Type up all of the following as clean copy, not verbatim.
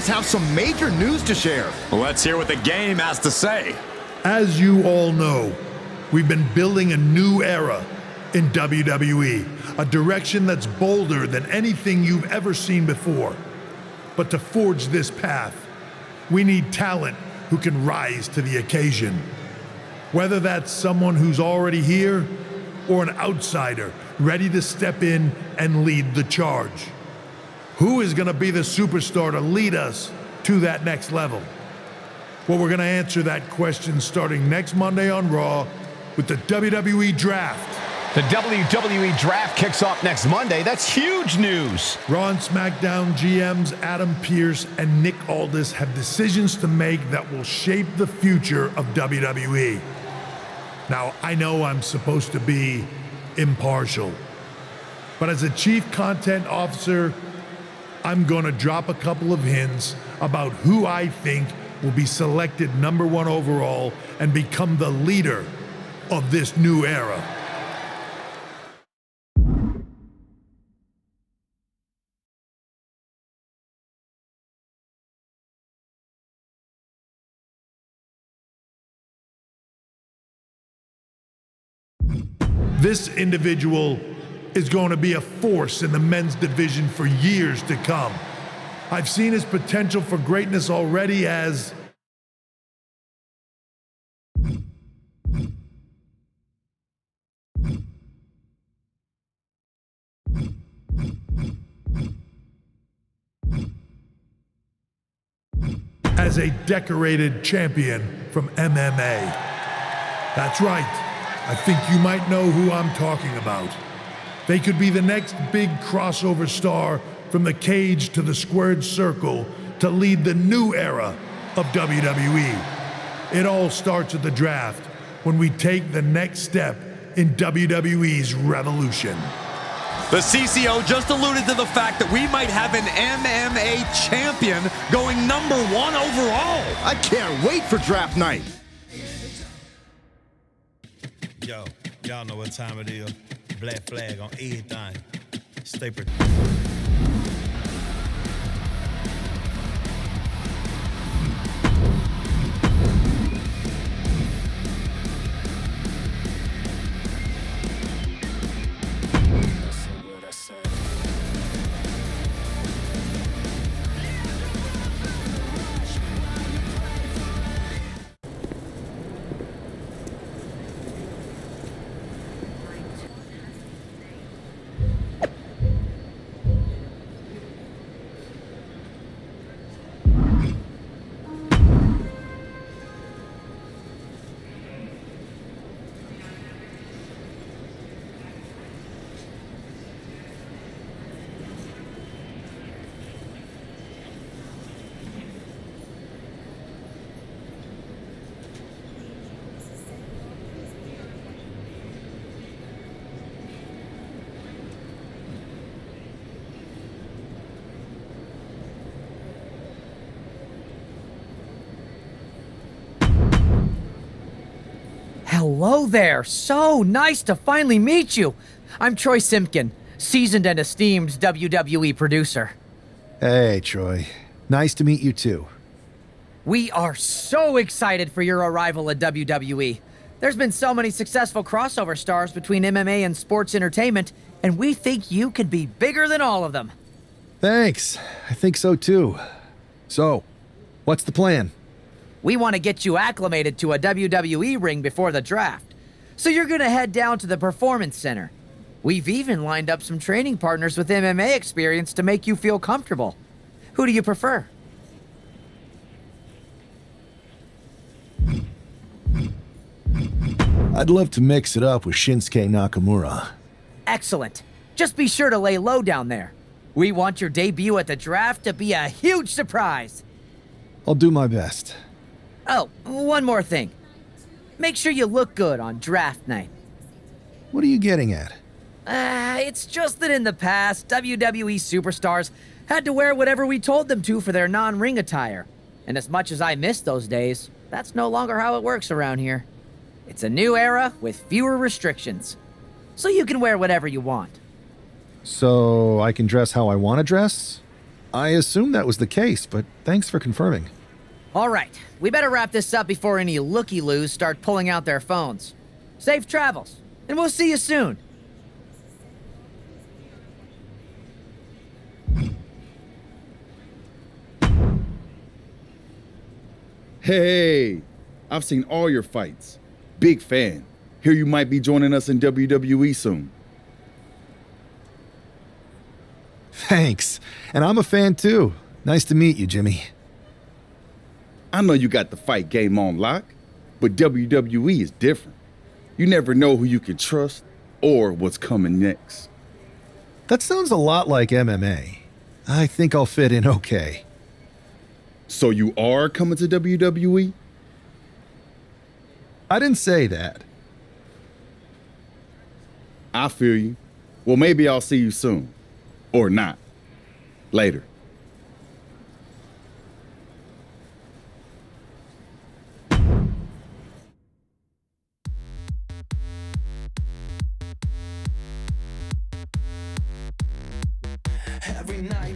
Usos have some major news to share. Let's hear what the game has to say. As you all know, we've been building a new era in WWE, a direction that's bolder than anything you've ever seen before. But to forge this path, we need talent who can rise to the occasion. Whether that's someone who's already here or an outsider ready to step in and lead the charge. Who is going to be the superstar to lead us to that next level? Well, we're going to answer that question starting next Monday on Raw with the WWE Draft. The WWE Draft kicks off next Monday. That's huge news. Raw and SmackDown GMs Adam Pearce and Nick Aldis have decisions to make that will shape the future of WWE. Now, I know I'm supposed to be impartial, but as a chief content officer, I'm going to drop a couple of hints about who I think will be selected #1 overall and become the leader of this new era. This individual is going to be a force in the men's division for years to come. I've seen his potential for greatness already as a decorated champion from MMA. That's right. I think you might know who I'm talking about. They could be the next big crossover star from the cage to the squared circle to lead the new era of WWE. It all starts at the draft when we take the next step in WWE's revolution. The CCO just alluded to the fact that we might have an MMA champion going #1 overall. I can't wait for draft night. Yo, y'all know what time it is. Black flag on everything. Stay protected. Hello there. So nice to finally meet you. I'm Troy Simpkin, seasoned and esteemed WWE producer. Hey, Troy. Nice to meet you too. We are so excited for your arrival at WWE. There's been so many successful crossover stars between MMA and sports entertainment, and we think you could be bigger than all of them. Thanks. I think so too. So, what's the plan? We want to get you acclimated to a WWE ring before the draft. So you're going to head down to the Performance Center. We've even lined up some training partners with MMA experience to make you feel comfortable. Who do you prefer? I'd love to mix it up with Shinsuke Nakamura. Excellent. Just be sure to lay low down there. We want your debut at the draft to be a huge surprise. I'll do my best. Oh, one more thing. Make sure you look good on draft night. What are you getting at? It's just that in the past, WWE superstars had to wear whatever we told them to for their non-ring attire. And as much as I miss those days, that's no longer how it works around here. It's a new era with fewer restrictions. So you can wear whatever you want. So I can dress how I want to dress? I assumed that was the case, but thanks for confirming. All right, we better wrap this up before any looky-loos start pulling out their phones. Safe travels, and we'll see you soon. Hey, I've seen all your fights. Big fan. Hear you might be joining us in WWE soon. Thanks. And I'm a fan too. Nice to meet you, Jimmy. I know you got the fight game on lock, but WWE is different. You never know who you can trust or what's coming next. That sounds a lot like MMA. I think I'll fit in okay. So you are coming to WWE? I didn't say that. I feel you. Well, maybe I'll see you soon. Or not. Later. Every night.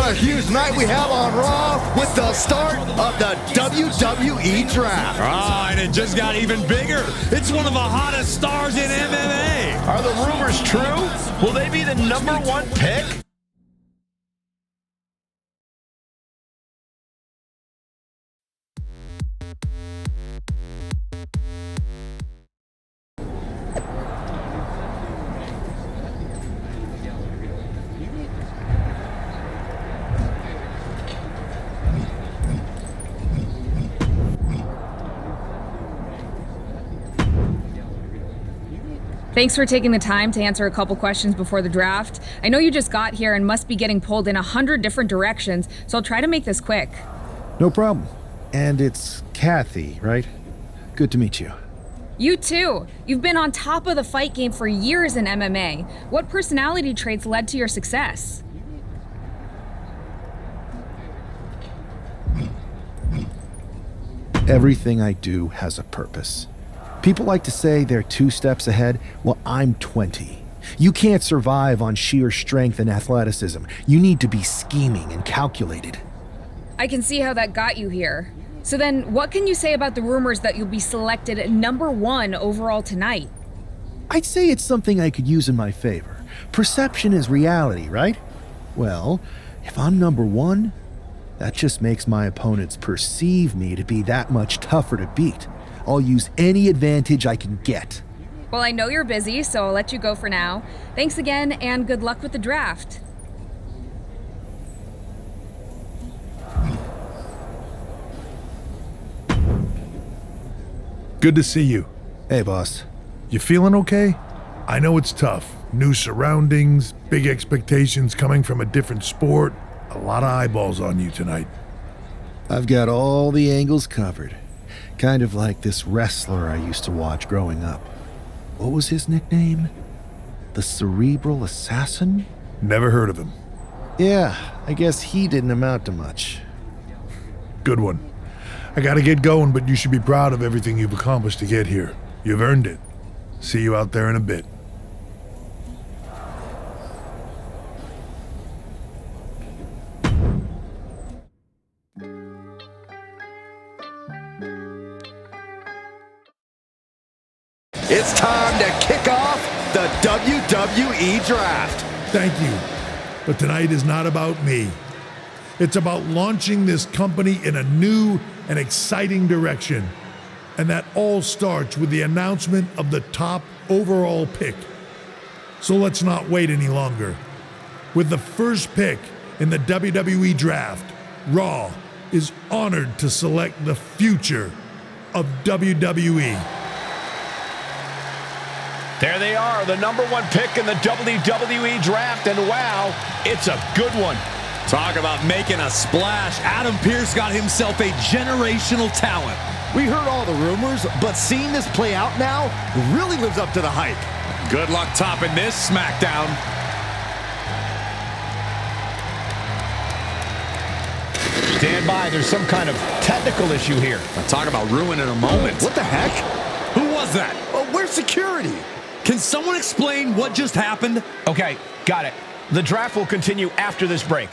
a huge night we have on Raw with the start of the WWE Draft. Oh, and it just got even bigger. It's one of the hottest stars in MMA. Are the rumors true? Will they be the #1 pick? Thanks for taking the time to answer a couple questions before the draft. I know you just got here and must be getting pulled in 100 different directions, so I'll try to make this quick. No problem. And it's Kathy, right? Good to meet you. You too. You've been on top of the fight game for years in MMA. What personality traits led to your success? Everything I do has a purpose. People like to say they're 2 steps ahead. Well, I'm 20. You can't survive on sheer strength and athleticism. You need to be scheming and calculated. I can see how that got you here. So then, what can you say about the rumors that you'll be selected #1 overall tonight? I'd say it's something I could use in my favor. Perception is reality, right? Well, if I'm #1, that just makes my opponents perceive me to be that much tougher to beat. I'll use any advantage I can get. Well, I know you're busy, so I'll let you go for now. Thanks again, and good luck with the draft. Good to see you. Hey, boss. You feeling okay? I know it's tough. New surroundings, big expectations coming from a different sport. A lot of eyeballs on you tonight. I've got all the angles covered. Kind of like this wrestler I used to watch growing up. What was his nickname? The Cerebral Assassin? Never heard of him. Yeah, I guess he didn't amount to much. Good one. I gotta get going, but you should be proud of everything you've accomplished to get here. You've earned it. See you out there in a bit. It's time to kick off the WWE Draft. Thank you. But tonight is not about me. It's about launching this company in a new and exciting direction. And that all starts with the announcement of the top overall pick. So let's not wait any longer. With the first pick in the WWE Draft, Raw is honored to select the future of WWE. There they are, the #1 pick in the WWE Draft, and wow, it's a good one. Talk about making a splash. Adam Pearce got himself a generational talent. We heard all the rumors, but seeing this play out now really lives up to the hype. Good luck topping this SmackDown. Stand by, there's some kind of technical issue here. Talk about ruining a moment. What the heck? Who was that? Where's security? Can someone explain what just happened? Okay, got it. The draft will continue after this break.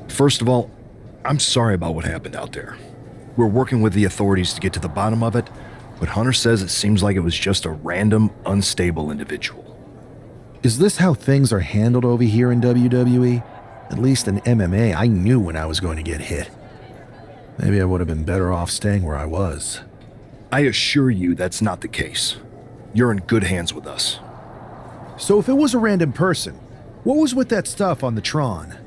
First of all, I'm sorry about what happened out there. We're working with the authorities to get to the bottom of it, but Hunter says it seems like it was just a random, unstable individual. Is this how things are handled over here in WWE? At least in MMA, I knew when I was going to get hit. Maybe I would have been better off staying where I was. I assure you that's not the case. You're in good hands with us. So if it was a random person, what was with that stuff on the Tron?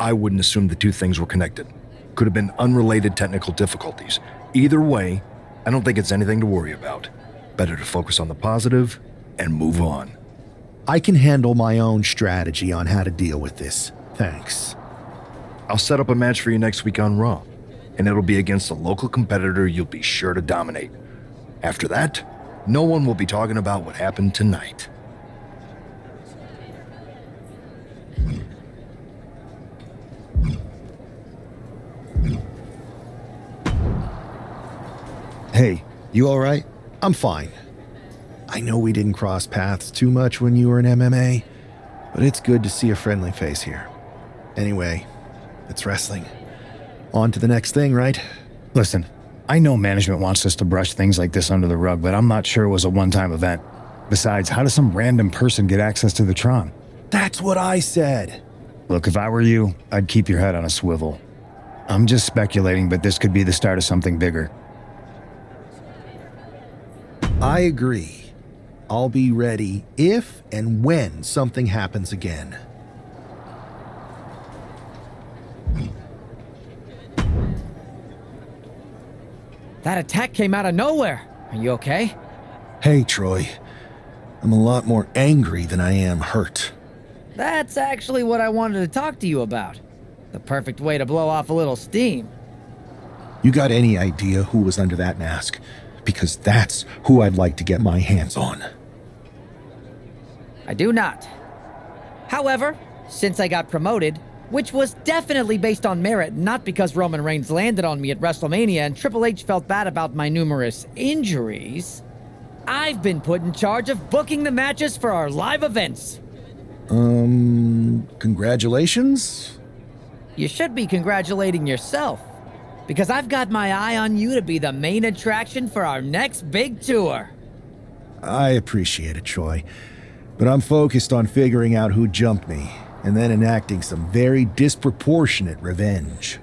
I wouldn't assume the two things were connected. Could have been unrelated technical difficulties. Either way, I don't think it's anything to worry about. Better to focus on the positive and move on. I can handle my own strategy on how to deal with this. Thanks. I'll set up a match for you next week on Raw. and it'll be against a local competitor you'll be sure to dominate. After that, no one will be talking about what happened tonight. Hey, you all right? I'm fine. I know we didn't cross paths too much when you were in MMA, but it's good to see a friendly face here. Anyway, it's wrestling. On to the next thing, right? Listen, I know management wants us to brush things like this under the rug, but I'm not sure it was a one-time event. Besides, how does some random person get access to the Tron? That's what I said. Look, if I were you, I'd keep your head on a swivel. I'm just speculating, but this could be the start of something bigger. I agree. I'll be ready if and when something happens again. That attack came out of nowhere. Are you okay? Hey, Troy. I'm a lot more angry than I am hurt. That's actually what I wanted to talk to you about. The perfect way to blow off a little steam. You got any idea who was under that mask? Because that's who I'd like to get my hands on. I do not. However, since I got promoted, which was definitely based on merit, not because Roman Reigns landed on me at WrestleMania and Triple H felt bad about my numerous injuries, I've been put in charge of booking the matches for our live events. Congratulations? You should be congratulating yourself, because I've got my eye on you to be the main attraction for our next big tour. I appreciate it, Troy, but I'm focused on figuring out who jumped me, and then enacting some very disproportionate revenge.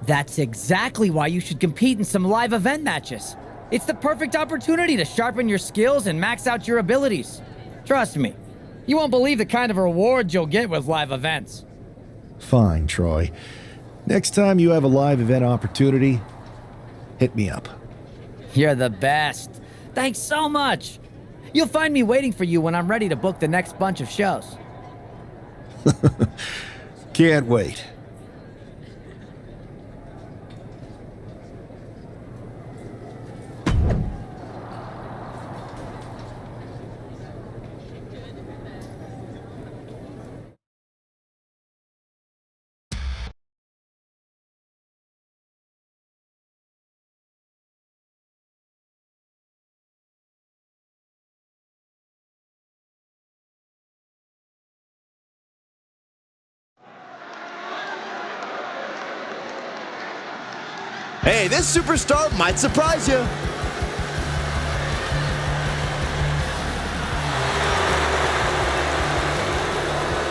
That's exactly why you should compete in some live event matches. It's the perfect opportunity to sharpen your skills and max out your abilities. Trust me, you won't believe the kind of rewards you'll get with live events. Fine, Troy. Next time you have a live event opportunity, hit me up. You're the best. Thanks so much. You'll find me waiting for you when I'm ready to book the next bunch of shows. Can't wait. Hey, this superstar might surprise you.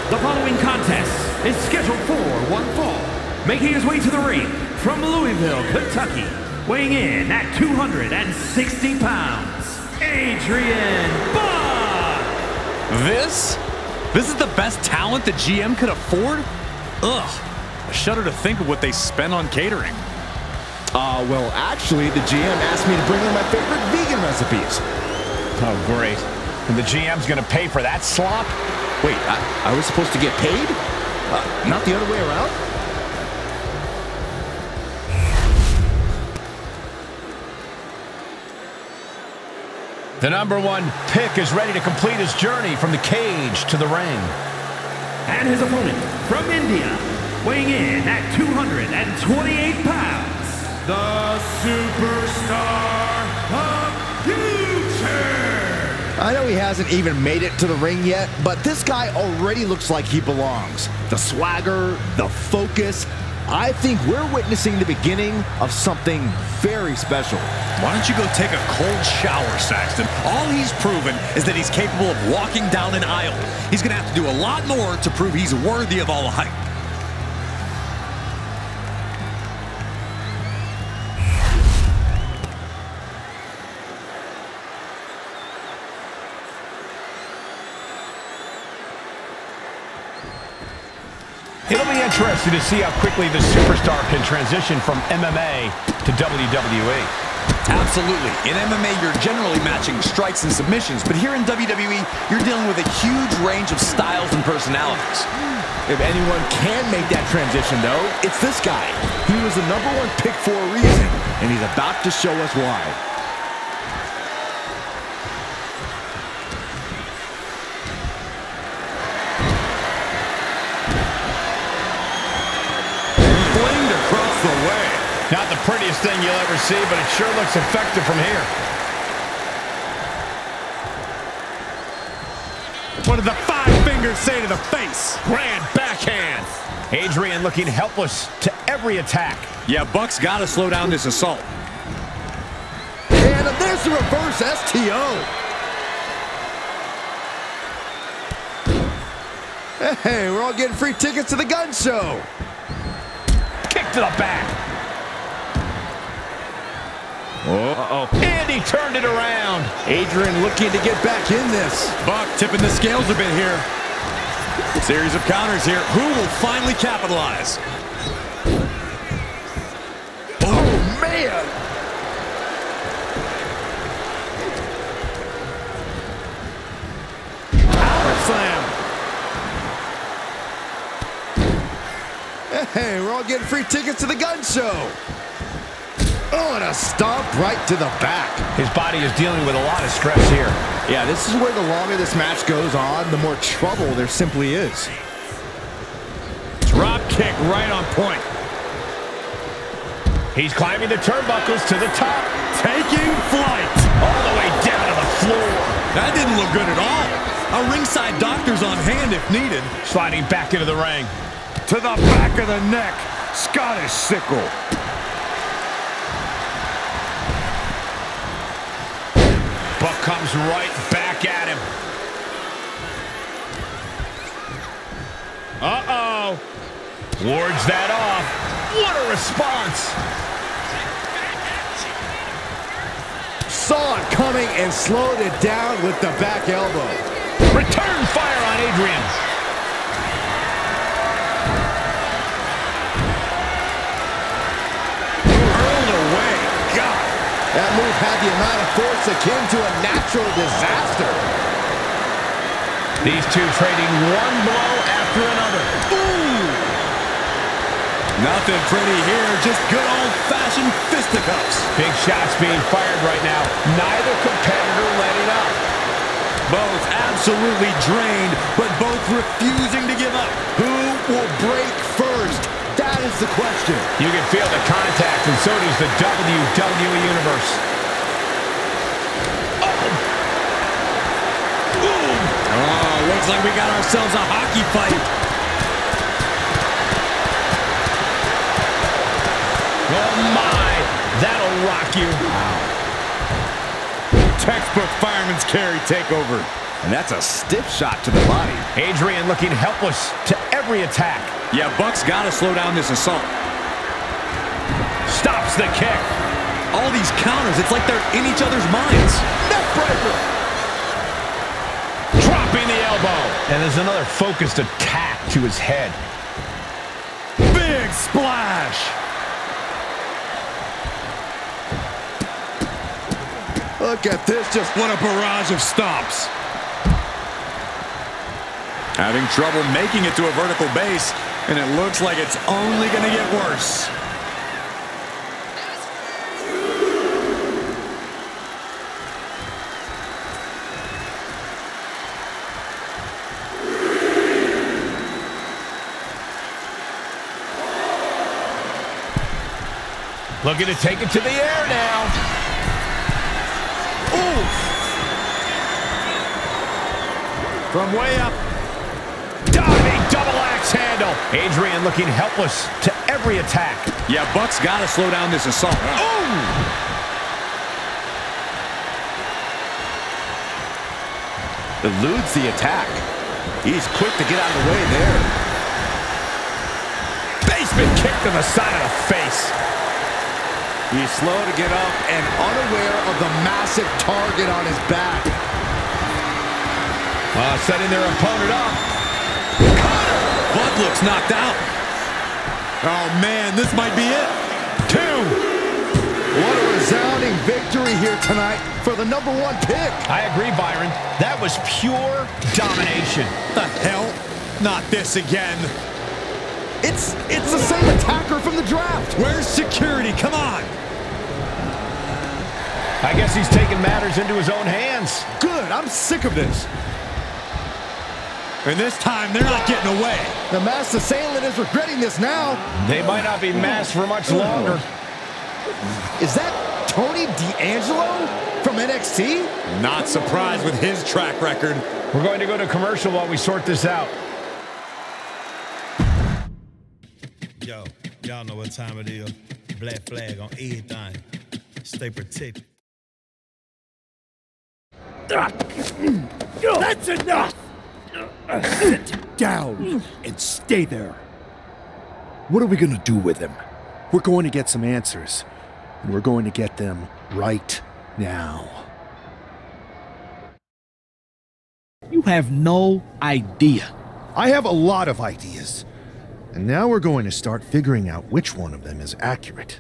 The following contest is scheduled for one fall. Making his way to the ring from Louisville, Kentucky, weighing in at 260 pounds, Adrian Buck! This is the best talent the GM could afford? Ugh, I shudder to think of what they spent on catering. Well, actually, the GM asked me to bring in my favorite vegan recipes. Oh, great. And the GM's gonna pay for that slop? Wait, I was supposed to get paid? Not the other way around? The #1 pick is ready to complete his journey from the cage to the ring. And his opponent from India, weighing in at 228 pounds, the Superstar of Future! I know he hasn't even made it to the ring yet, but this guy already looks like he belongs. The swagger, the focus. I think we're witnessing the beginning of something very special. Why don't you go take a cold shower, Saxton? All he's proven is that he's capable of walking down an aisle. He's going to have to do a lot more to prove he's worthy of all the hype. It'll be interesting to see how quickly the superstar can transition from MMA to WWE. Absolutely. In MMA, you're generally matching strikes and submissions, but here in WWE, you're dealing with a huge range of styles and personalities. If anyone can make that transition, though, it's this guy. He was the #1 pick for a reason, and he's about to show us why. Flamed across the way. Not the prettiest thing you'll ever see, but it sure looks effective from here. What did the 5 fingers say to the face? Grand backhand. Adrian looking helpless to every attack. Yeah, Buck's got to slow down this assault. And there's the reverse STO. Hey, we're all getting free tickets to the gun show. Kick to the back. Uh-oh. And he turned it around. Adrian looking to get back in this. Buck tipping the scales a bit here. Series of counters here. Who will finally capitalize? Oh, man. Power slam. Hey, we're all getting free tickets to the gun show. Oh, and a stomp right to the back. His body is dealing with a lot of stress here. Yeah, this is where the longer this match goes on, the more trouble there simply is. Drop kick right on point. He's climbing the turnbuckles to the top. Taking flight. All the way down to the floor. That didn't look good at all. A ringside doctor's on hand if needed. Sliding back into the ring. To the back of the neck. Scottish sickle. Buck comes right back at him. Uh-oh. Wards that off. What a response. Saw it coming and slowed it down with the back elbow. Return fire on Adrian. Hurled away. God. That move had the amount of force akin to a natural disaster. These two trading one blow after another. Ooh. Nothing pretty here, just good old-fashioned fisticuffs. Big shots being fired right now. Neither competitor letting up. Both absolutely drained, but both refusing to give up. Who will break first? That is the question. You can feel the contact, and so does the WWE Universe. Oh, looks like we got ourselves a hockey fight. Oh, my. That'll rock you. Textbook fireman's carry takeover. And that's a stiff shot to the body. Adrian looking helpless to every attack. Yeah, Buck's got to slow down this assault. Stops the kick. All these counters, it's like they're in each other's minds. Neckbreaker. Dropping the elbow. And there's another focused attack to his head. Big splash. Look at this, just What a barrage of stomps. Having trouble making it to a vertical base, and it looks like it's only going to get worse. Looking to take it to the air now. From way up. Diving double axe handle. Adrian looking helpless to every attack. Yeah, Buck's got to slow down this assault. eludes the attack. He's quick to get out of the way there. Basement kick to the side of the face. He's slow to get up and unaware of the massive target on his back. Setting their opponent up. Buck looks knocked out. Oh, man, this might be it. 2. What a resounding victory here tonight for the #1 pick. I agree, Byron. That was pure domination. The hell? Not this again. It's the same attacker from the draft. Where's security? Come on. I guess he's taking matters into his own hands. Good, I'm sick of this. And this time, they're not getting away. The masked assailant is regretting this now. They might not be masked for much longer. Is that Tony D'Angelo from NXT? Not surprised with his track record. We're going to go to commercial while we sort this out. Yo, y'all know what time it is. Black flag on everything. Stay protected. That's enough! Sit down and stay there. What are we gonna do with him? We're going to get some answers, and we're going to get them right now. You have no idea. I have a lot of ideas. And now we're going to start figuring out which one of them is accurate.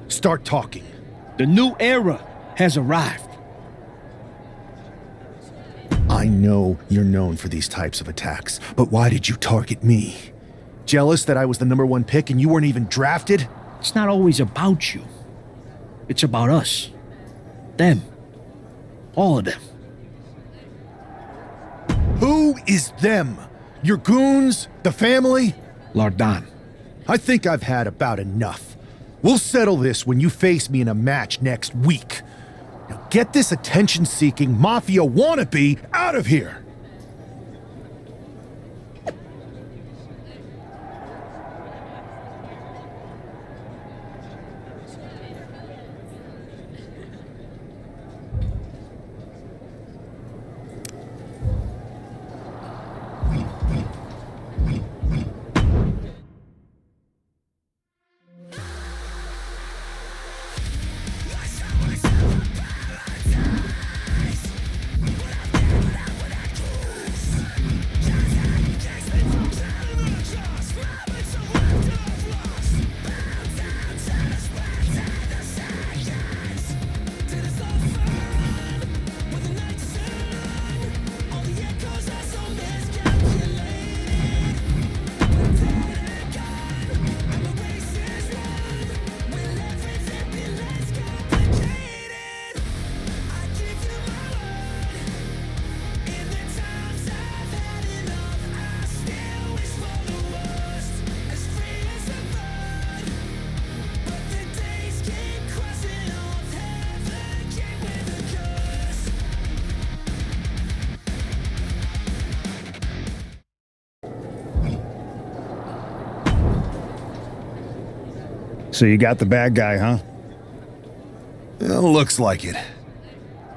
Start talking. The new era has arrived. I know you're known for these types of attacks, but why did you target me? Jealous that I was the #1 pick and you weren't even drafted? It's not always about you. It's about us. Them. All of them. Who is them? Your goons? The family? Lardan. I think I've had about enough. We'll settle this when you face me in a match next week. Now get this attention-seeking mafia wannabe out of here! So you got the bad guy, huh? Looks like it.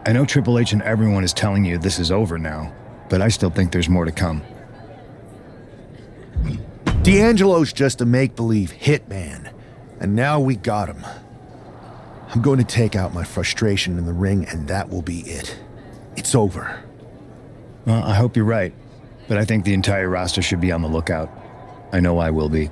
I know Triple H and everyone is telling you this is over now, but I still think there's more to come. D'Angelo's just a make-believe hitman, and now we got him. I'm going to take out my frustration in the ring, and that will be it. It's over. Well, I hope you're right, but I think the entire roster should be on the lookout. I know I will be.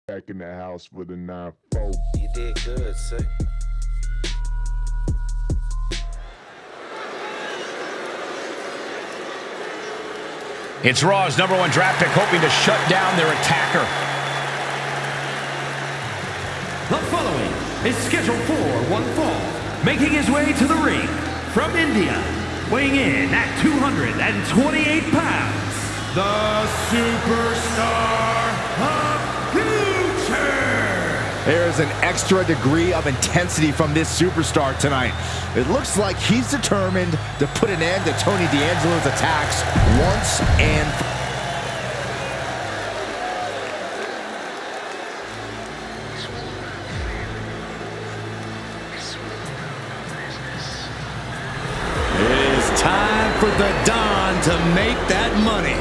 Back in the house with a 9-4. You did good, sir. It's Raw's #1 draft pick hoping to shut down their attacker. The following is scheduled for one fall, making his way to the ring from India, weighing in at 228 pounds, the Superstar of Future. There's an extra degree of intensity from this superstar tonight. It looks like he's determined to put an end to Tony D'Angelo's attacks once and for For the Don to make that money.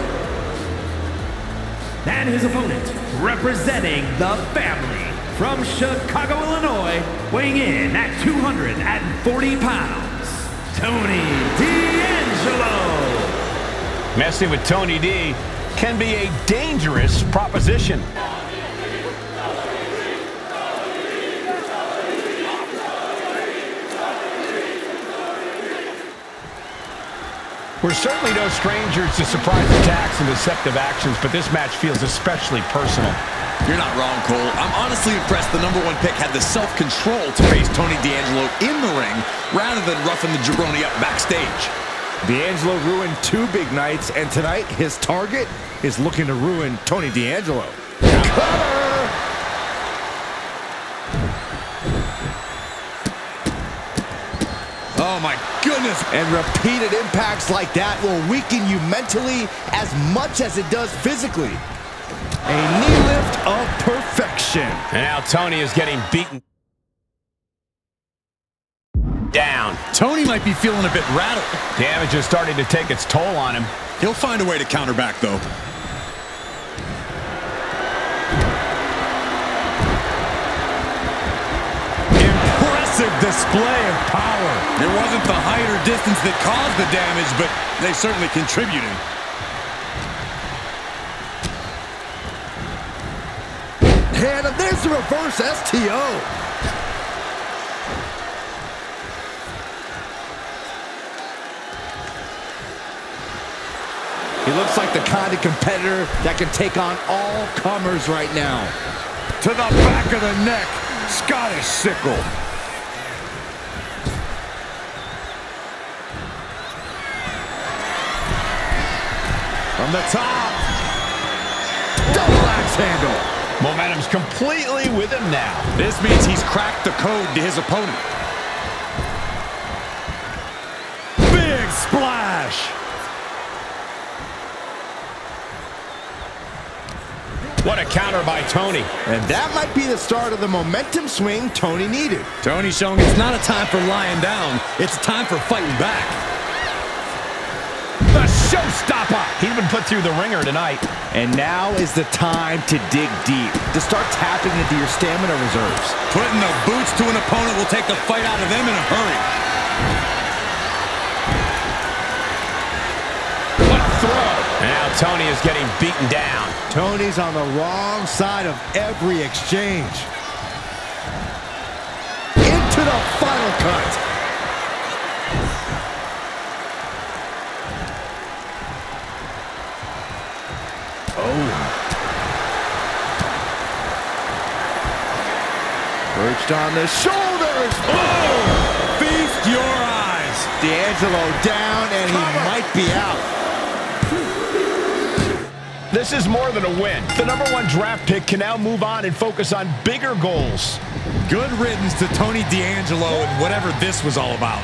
And his opponent, representing the family, from Chicago, Illinois, weighing in at 240 pounds, Tony D'Angelo. Messing with Tony D can be a dangerous proposition. We're certainly no strangers to surprise attacks and deceptive actions, but this match feels especially personal. You're not wrong, Cole. I'm honestly impressed the #1 pick had the self-control to face Tony D'Angelo in the ring rather than roughing the jabroni up backstage. D'Angelo ruined 2 big nights, and tonight his target is looking to ruin Tony D'Angelo. Cutter! Oh, my goodness. And repeated impacts like that will weaken you mentally as much as it does physically. A knee lift of perfection. And now Tony is getting beaten down. Tony might be feeling a bit rattled. Damage is starting to take its toll on him. He'll find a way to counter back, though. Impressive display of power. It wasn't the height or distance that caused the damage, but they certainly contributed. And there's the reverse STO. He looks like the kind of competitor that can take on all comers right now. To the back of the neck, Scottish sickle. From the top, double axe handle. Momentum's completely with him now. This means he's cracked the code to his opponent. Big splash. What a counter by Tony. And that might be the start of the momentum swing Tony needed. Tony's showing it's not a time for lying down. It's a time for fighting back. The showstopper. He's been put through the ringer tonight. And now is the time to dig deep, to start tapping into your stamina reserves. Putting the boots to an opponent will take the fight out of them in a hurry. What a throw. And now Tony is getting beaten down. Tony's on the wrong side of every exchange. Into the final cut. Perched on the shoulders. Oh! Feast your eyes. D'Angelo down, and he might be out. This is more than a win. The #1 draft pick can now move on and focus on bigger goals. Good riddance to Tony D'Angelo and whatever this was all about.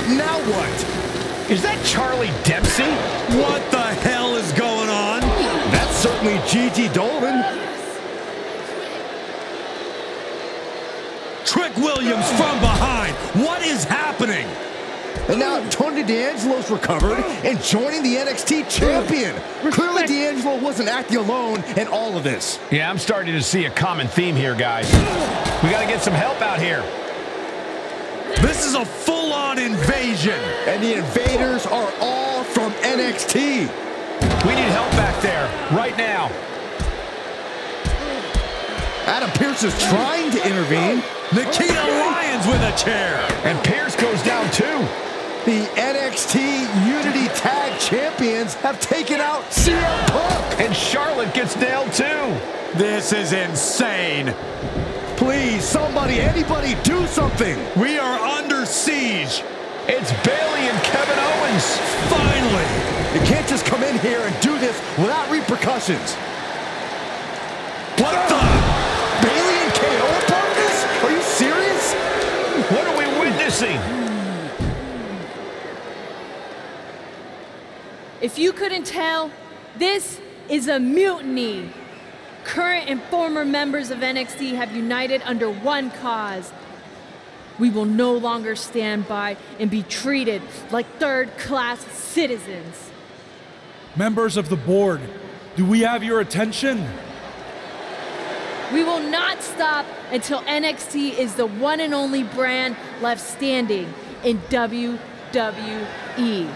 Now what? Is that Charlie Dempsey? What the hell is going on? That's certainly Gigi Dolan. Trick Williams from behind. What is happening? And now Tony D'Angelo's recovered and joining the NXT champion. Clearly D'Angelo wasn't acting alone in all of this. Yeah, I'm starting to see a common theme here, guys. We got to get some help out here. This is a full-on invasion. And the invaders are all from NXT. We need help back there, right now. Adam Pearce is trying to intervene. Nikita Lyons with a chair. And Pearce goes down too. The NXT Unity Tag Champions have taken out CM Punk. And Charlotte gets nailed too. This is insane. Please, somebody, anybody, do something. We are under siege. It's Bayley and Kevin Owens. Finally. You can't just come in here and do this without repercussions. What the? Bayley and KO are part of this? Are you serious? What are we witnessing? If you couldn't tell, this is a mutiny. Current and former members of NXT have united under one cause. We will no longer stand by and be treated like third-class citizens. Members of the board, do we have your attention? We will not stop until NXT is the one and only brand left standing in WWE.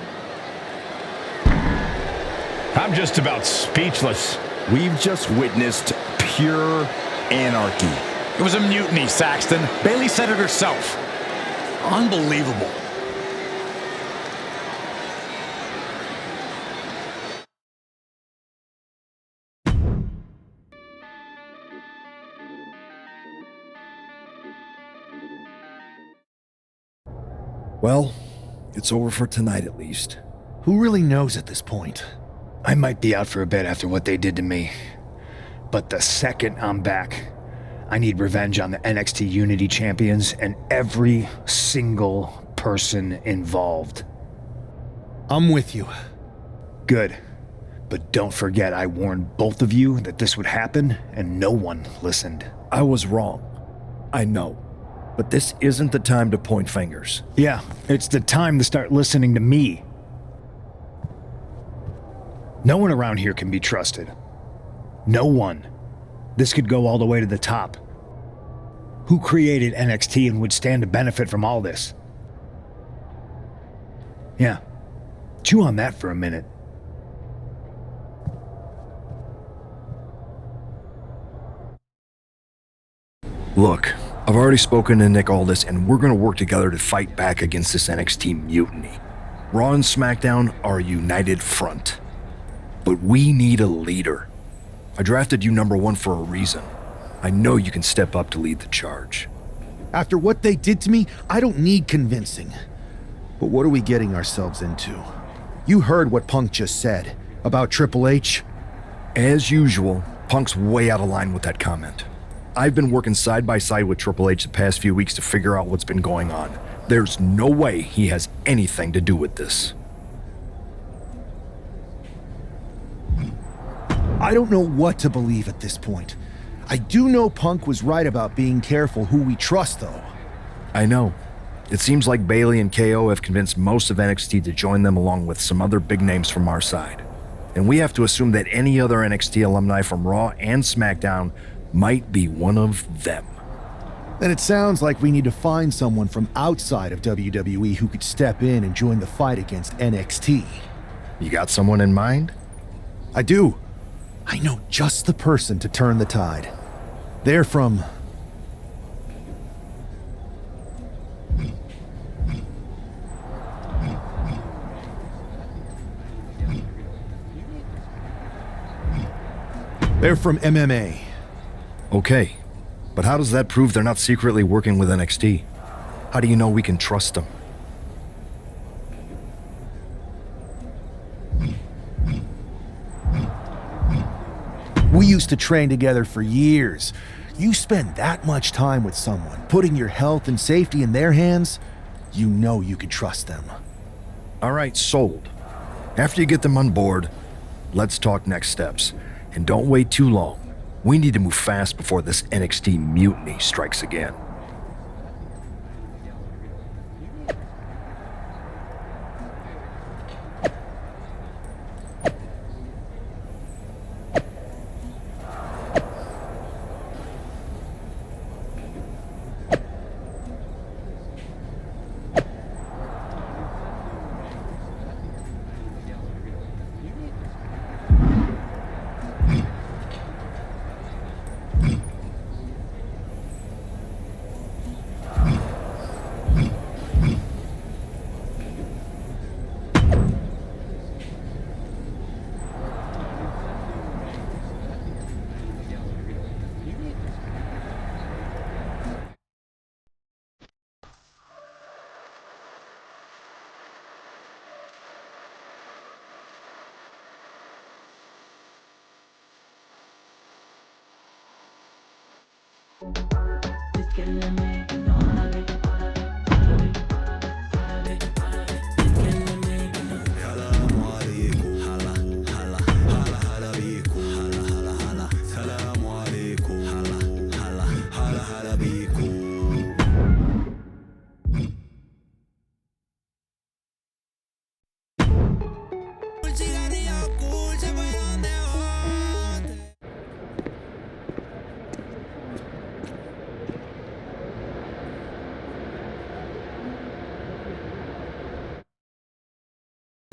I'm just about speechless. We've just witnessed pure anarchy. It was a mutiny, Saxton. Bayley said it herself. Unbelievable. Well, it's over for tonight at least. Who really knows at this point? I might be out for a bit after what they did to me. But the second I'm back, I need revenge on the NXT Unity Champions and every single person involved. I'm with you. Good. But don't forget I warned both of you that this would happen, and no one listened. I was wrong. I know. But this isn't the time to point fingers. Yeah, it's the time to start listening to me. No one around here can be trusted. No one. This could go all the way to the top. Who created NXT and would stand to benefit from all this? Yeah. Chew on that for a minute. Look, I've already spoken to Nick Aldis, and we're going to work together to fight back against this NXT mutiny. Raw and SmackDown are a united front. But we need a leader. I drafted you #1 for a reason. I know you can step up to lead the charge. After what they did to me, I don't need convincing. But what are we getting ourselves into? You heard what Punk just said about Triple H. As usual, Punk's way out of line with that comment. I've been working side by side with Triple H the past few weeks to figure out what's been going on. There's no way he has anything to do with this. I don't know what to believe at this point. I do know Punk was right about being careful who we trust, though. I know. It seems like Bayley and KO have convinced most of NXT to join them along with some other big names from our side. And we have to assume that any other NXT alumni from Raw and SmackDown might be one of them. Then it sounds like we need to find someone from outside of WWE who could step in and join the fight against NXT. You got someone in mind? I do. I know just the person to turn the tide. They're from... They're from MMA. Okay, but how does that prove they're not secretly working with NXT? How do you know we can trust them? We used to train together for years. You spend that much time with someone, putting your health and safety in their hands, you know you can trust them. All right, sold. After you get them on board, let's talk next steps. And don't wait too long. We need to move fast before this NXT mutiny strikes again.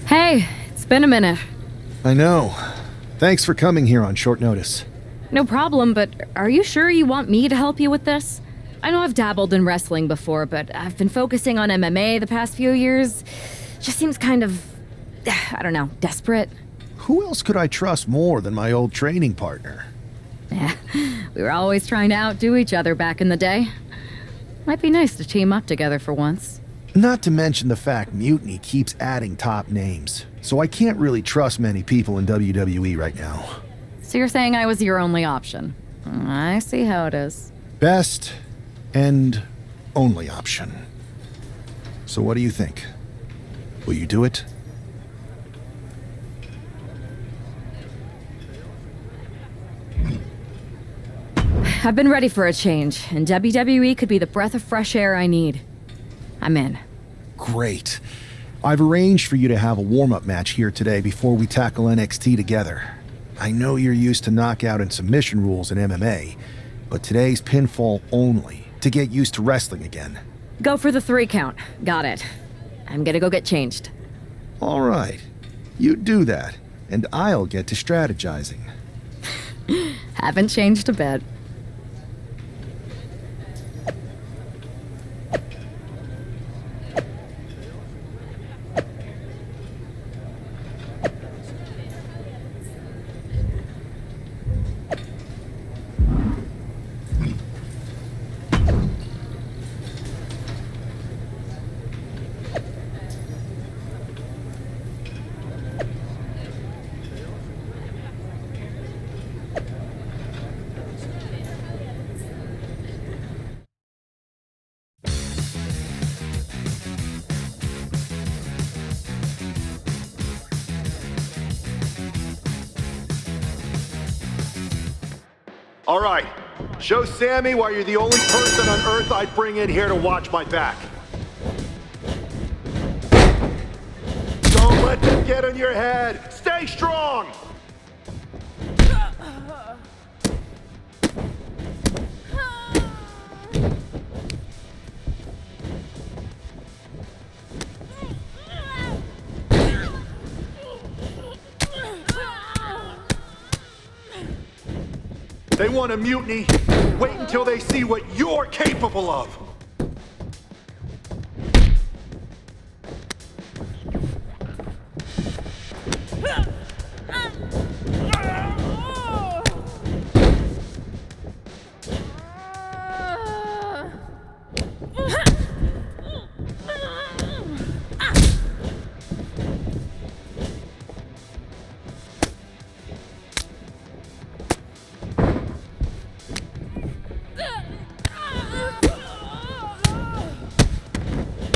Hey, it's been a minute. I know. Thanks for coming here on short notice. No problem, but are you sure you want me to help you with this? I know I've dabbled in wrestling before, but I've been focusing on MMA the past few years. Just seems kind of, I don't know, desperate. Who else could I trust more than my old training partner? Yeah, we were always trying to outdo each other back in the day. Might be nice to team up together for once. Not to mention the fact Mutiny keeps adding top names, so I can't really trust many people in WWE right now. So you're saying I was your only option? I see how it is. Best and only option. So what do you think? Will you do it? I've been ready for a change, and WWE could be the breath of fresh air I need. I'm in. Great. I've arranged for you to have a warm-up match here today before we tackle NXT together. I know you're used to knockout and submission rules in MMA, but today's pinfall only, to get used to wrestling again. Go for the 3 count. Got it. I'm gonna go get changed. All right. You do that, and I'll get to strategizing. Haven't changed a bit. All right, show Sammy why you're the only person on Earth I'd bring in here to watch my back. Don't let them get in your head. Stay strong. They want a mutiny. Wait until they see what you're capable of.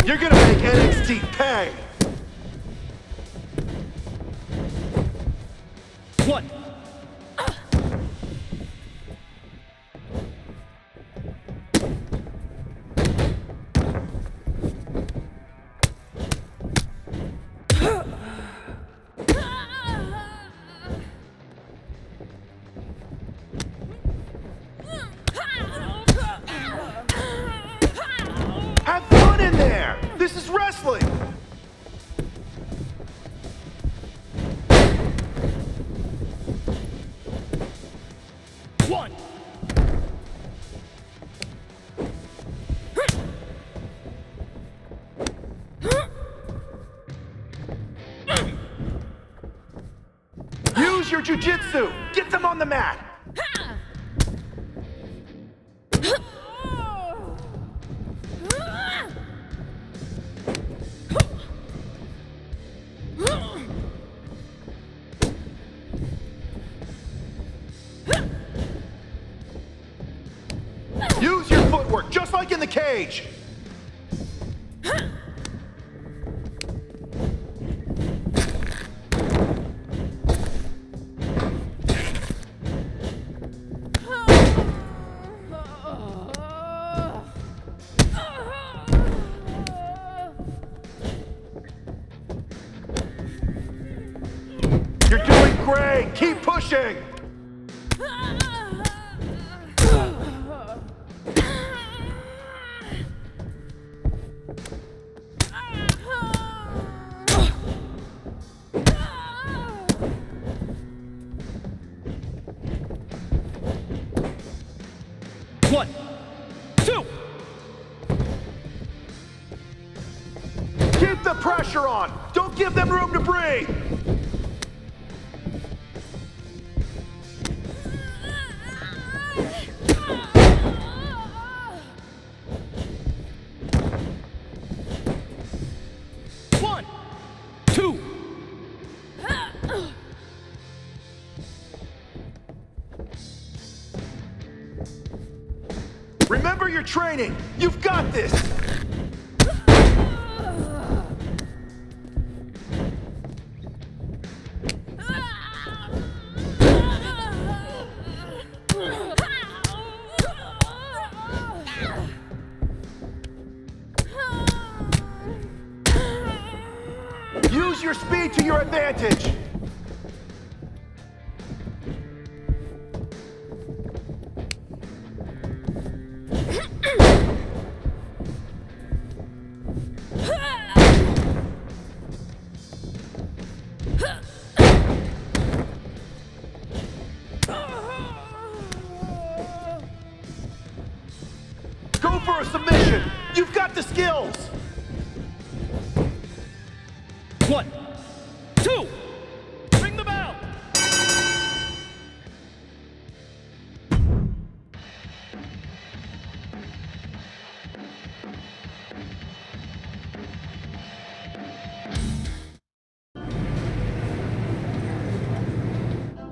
You're gonna make NXT pay! What? Have fun in there! This is wrestling! One! Use your jujitsu! Get them on the mat! Use your footwork, just like in the cage! You're doing great! Keep pushing! pressure on. Don't give them room to breathe. One, two. Remember your training. You've got this. Use your speed to your advantage. Go for a submission. You've got the skills. One, two. Ring the bell.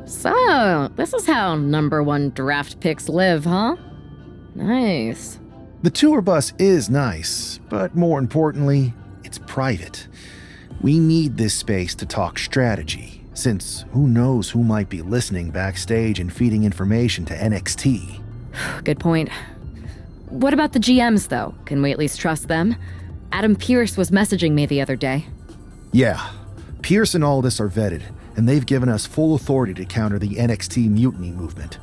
So, this is how #1 draft picks live, huh? Nice. The tour bus is nice, but more importantly, it's private. We need this space to talk strategy, since who knows who might be listening backstage and feeding information to NXT. Good point. What about the GMs, though? Can we at least trust them? Adam Pearce was messaging me the other day. Yeah, Pierce and Aldis are vetted, and they've given us full authority to counter the NXT mutiny movement.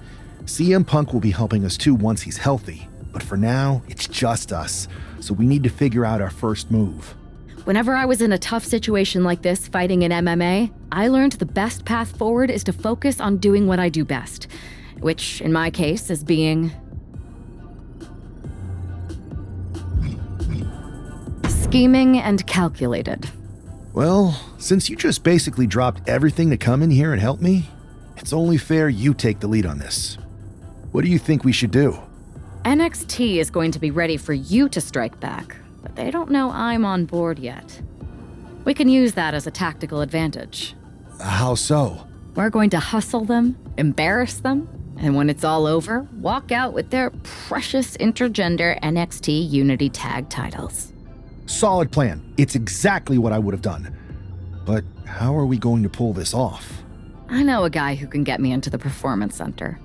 CM Punk will be helping us too once he's healthy, but for now, it's just us, so we need to figure out our first move. Whenever I was in a tough situation like this fighting in MMA, I learned the best path forward is to focus on doing what I do best, which in my case is being scheming and calculated. Well, since you just basically dropped everything to come in here and help me, it's only fair you take the lead on this. What do you think we should do? NXT is going to be ready for you to strike back, but they don't know I'm on board yet. We can use that as a tactical advantage. How so? We're going to hustle them, embarrass them, and when it's all over, walk out with their precious intergender NXT Unity Tag titles. Solid plan. It's exactly what I would have done. But how are we going to pull this off? I know a guy who can get me into the Performance Center.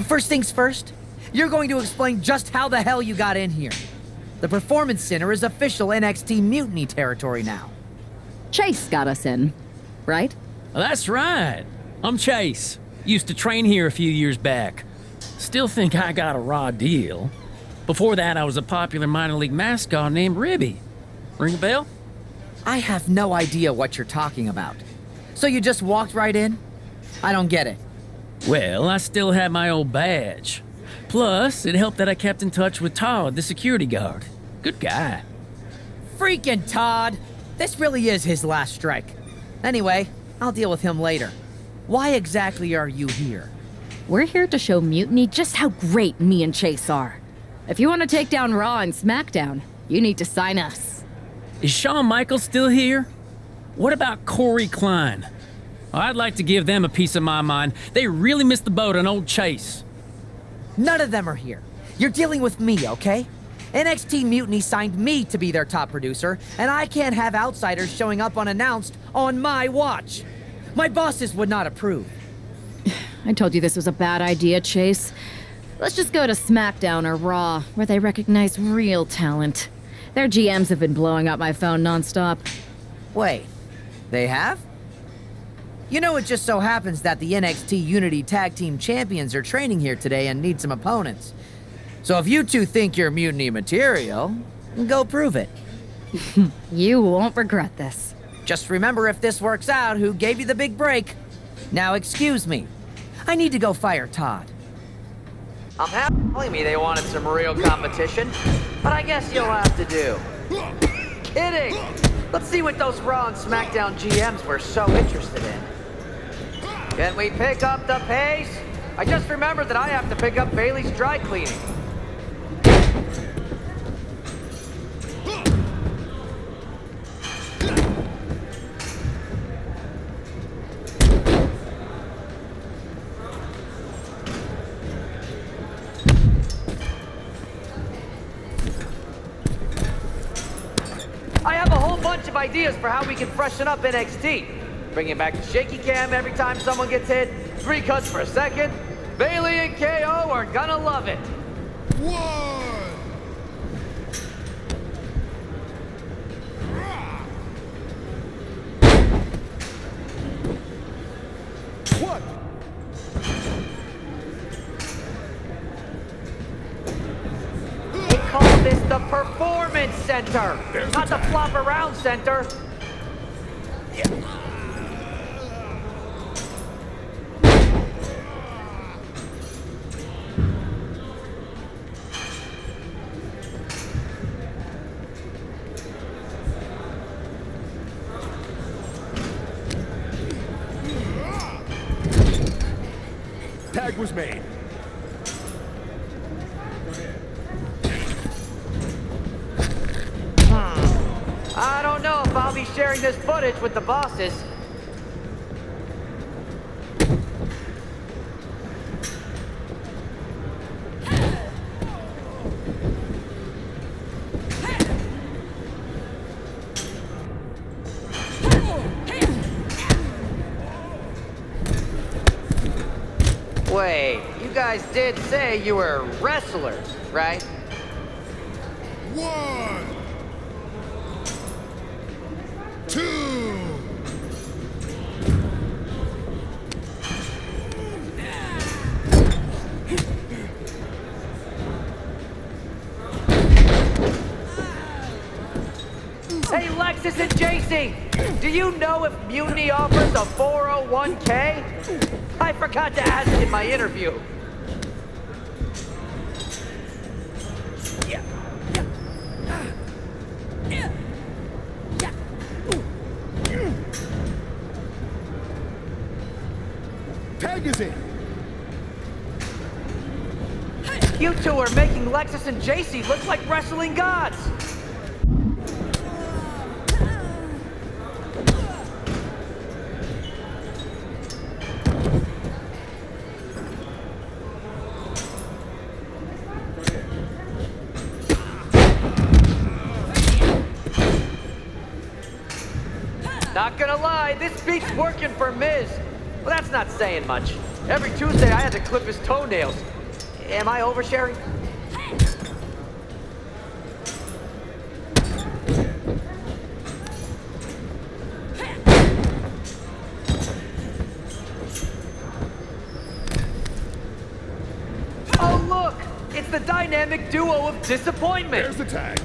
First things first, you're going to explain just how the hell you got in here. The Performance Center is official NXT mutiny territory now. Chase got us in, right? That's right. I'm Chase. Used to train here a few years back. Still think I got a raw deal. Before that, I was a popular minor league mascot named Ribby. Ring a bell? I have no idea what you're talking about. So you just walked right in? I don't get it. Well, I still had my old badge. Plus, it helped that I kept in touch with Todd, the security guard. Good guy. Freaking Todd! This really is his last strike. Anyway, I'll deal with him later. Why exactly are you here? We're here to show Mutiny just how great me and Chase are. If you want to take down Raw and SmackDown, you need to sign us. Is Shawn Michaels still here? What about Corey Klein? I'd like to give them a piece of my mind. They really missed the boat on old Chase. None of them are here. You're dealing with me, okay? NXT Mutiny signed me to be their top producer, and I can't have outsiders showing up unannounced on my watch. My bosses would not approve. I told you this was a bad idea, Chase. Let's just go to SmackDown or Raw, where they recognize real talent. Their GMs have been blowing up my phone nonstop. Wait, they have? You know, it just so happens that the NXT Unity Tag Team Champions are training here today and need some opponents. So if you two think you're mutiny material, go prove it. You won't regret this. Just remember, if this works out, who gave you the big break. Now excuse me. I need to go fire Todd. I'm happy telling me they wanted some real competition, but I guess you'll have to do. Kidding! Let's see what those Raw and SmackDown GMs were so interested in. Can we pick up the pace? I just remembered that I have to pick up Bailey's dry cleaning. I have a whole bunch of ideas for how we can freshen up NXT. Bringing back the shaky cam every time someone gets hit, 3 cuts per second. Bailey and KO are gonna love it. What? We call this the Performance Center, not the Flop Around Center. Tag was made. I don't know if I'll be sharing this footage with the bosses. Wait, you guys did say you were wrestlers, right? 1, 2. Hey, Lexus and JC, do you know if Mutiny offers a 401k? I forgot to ask in my interview. Tag is in. You two are making Lexus and JC look like wrestling gods. Not gonna lie, this beat's working for Miz. Well, that's not saying much. Every Tuesday I had to clip his toenails. Am I oversharing? Oh, look! It's the dynamic duo of disappointment! There's the tag.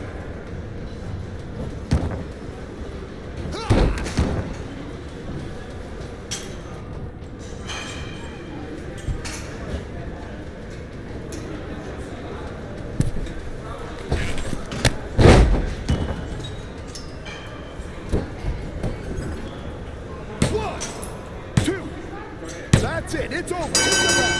That's it. It's over. It's a wrap.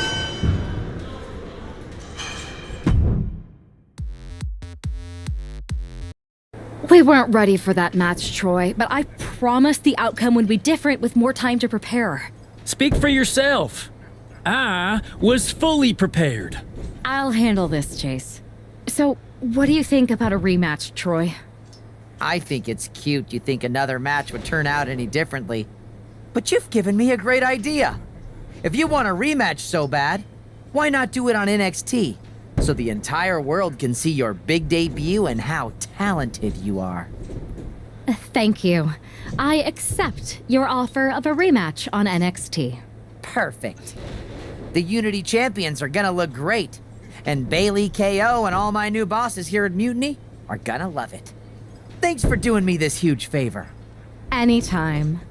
We weren't ready for that match, Troy, but I promise the outcome would be different with more time to prepare. Speak for yourself. I was fully prepared. I'll handle this, Chase. So, what do you think about a rematch, Troy? I think it's cute you think another match would turn out any differently. But you've given me a great idea. If you want a rematch so bad, why not do it on NXT? So the entire world can see your big debut and how talented you are. Thank you. I accept your offer of a rematch on NXT. Perfect. The Unity Champions are gonna look great. And Bailey, KO, and all my new bosses here at Mutiny are gonna love it. Thanks for doing me this huge favor. Anytime.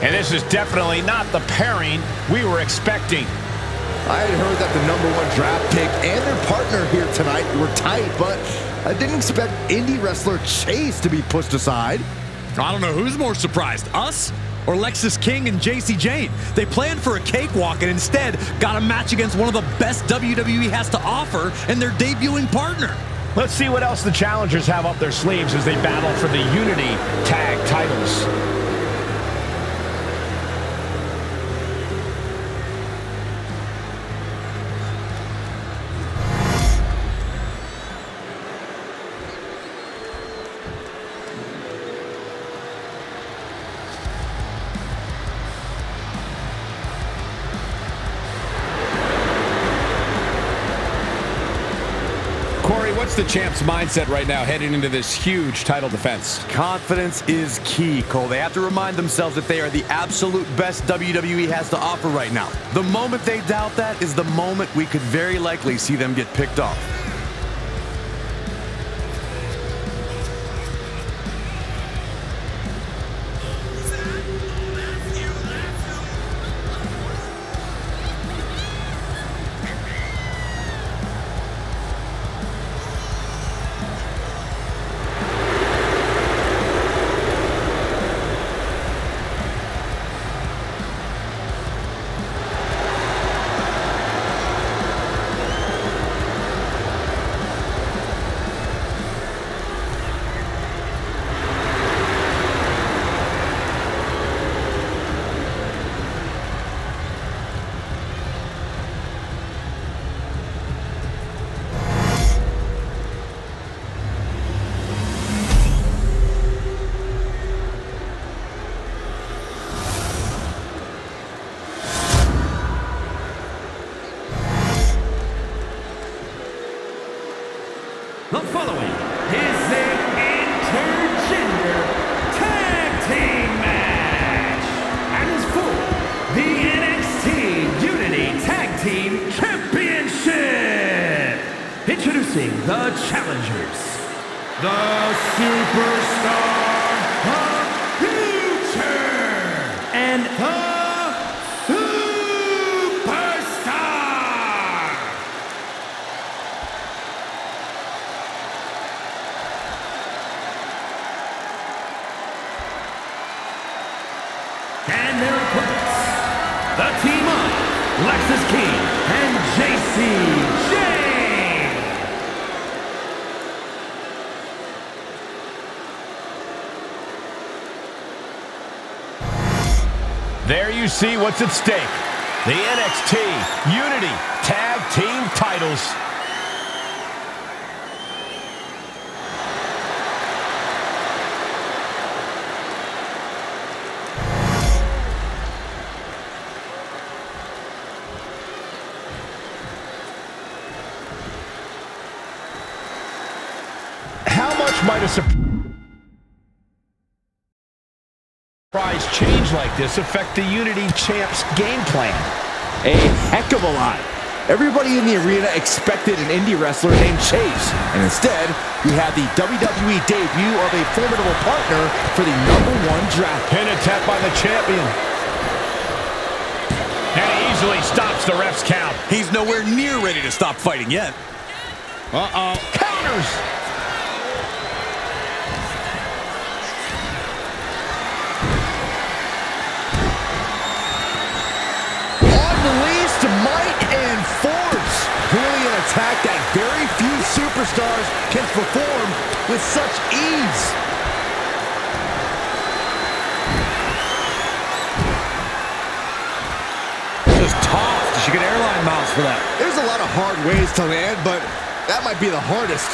And this is definitely not the pairing we were expecting. I had heard that the #1 draft pick and their partner here tonight were tight, but I didn't expect indie wrestler Chase to be pushed aside. I don't know who's more surprised, us or Lexis King and JC Jane. They planned for a cakewalk and instead got a match against one of the best WWE has to offer and their debuting partner. Let's see what else the challengers have up their sleeves as they battle for the Unity Tag titles. What's the champ's mindset right now heading into this huge title defense? Confidence is key, Cole. They have to remind themselves that they are the absolute best WWE has to offer right now. The moment they doubt that is the moment we could very likely see them get picked off. The following is an intergender tag team match and is for the NXT Unity Tag Team Championship. Introducing the challengers, the Superstar of Future and the and their opponents, the team of Lexis King and JC Jane. There you see what's at stake. The NXT Unity Tag Team titles. Might a surprise change like this affect the Unity Champ's game plan? A heck of a lot. Everybody in the arena expected an indie wrestler named Chase, and instead, we had the WWE debut of a formidable partner for the #1 draft. Pin attempt by the champion. And he easily stops the ref's count. He's nowhere near ready to stop fighting yet. Uh-oh. Counters! Might and force. Clearly an attack that very few superstars can perform with such ease. Just tossed. She get airline miles for that. There's a lot of hard ways to land, but that might be the hardest.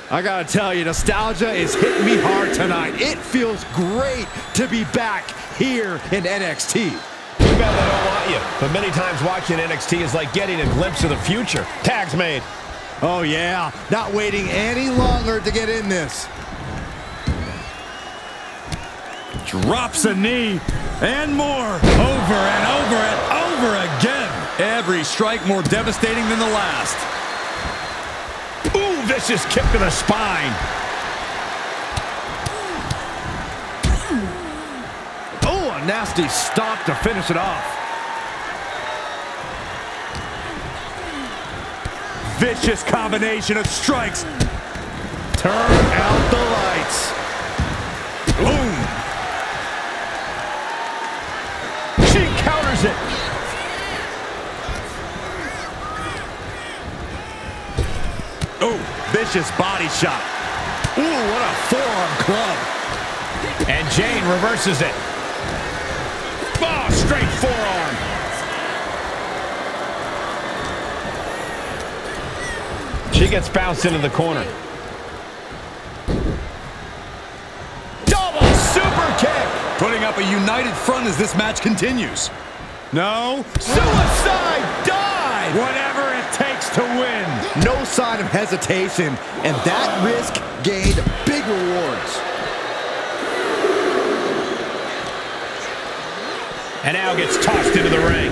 I gotta tell you, nostalgia is hitting me hard tonight. It feels great to be back here in NXT. Too bad they don't want you, but many times watching NXT is like getting a glimpse of the future. Tag's made. Oh yeah, not waiting any longer to get in this. Drops a knee and more. Over and over and over again. Every strike more devastating than the last. Ooh, vicious kick to the spine. Oh, a nasty stop to finish it off. Vicious combination of strikes. Turn out the lights. Boom. She counters it. Oh, vicious body shot. Ooh, what a forearm club. And Jane reverses it. Oh, straight forearm. She gets bounced into the corner. Double super kick. Putting up a united front as this match continues. No. Suicide dive. Whatever it takes to win. No sign of hesitation, and that risk gained big rewards. And now gets tossed into the ring.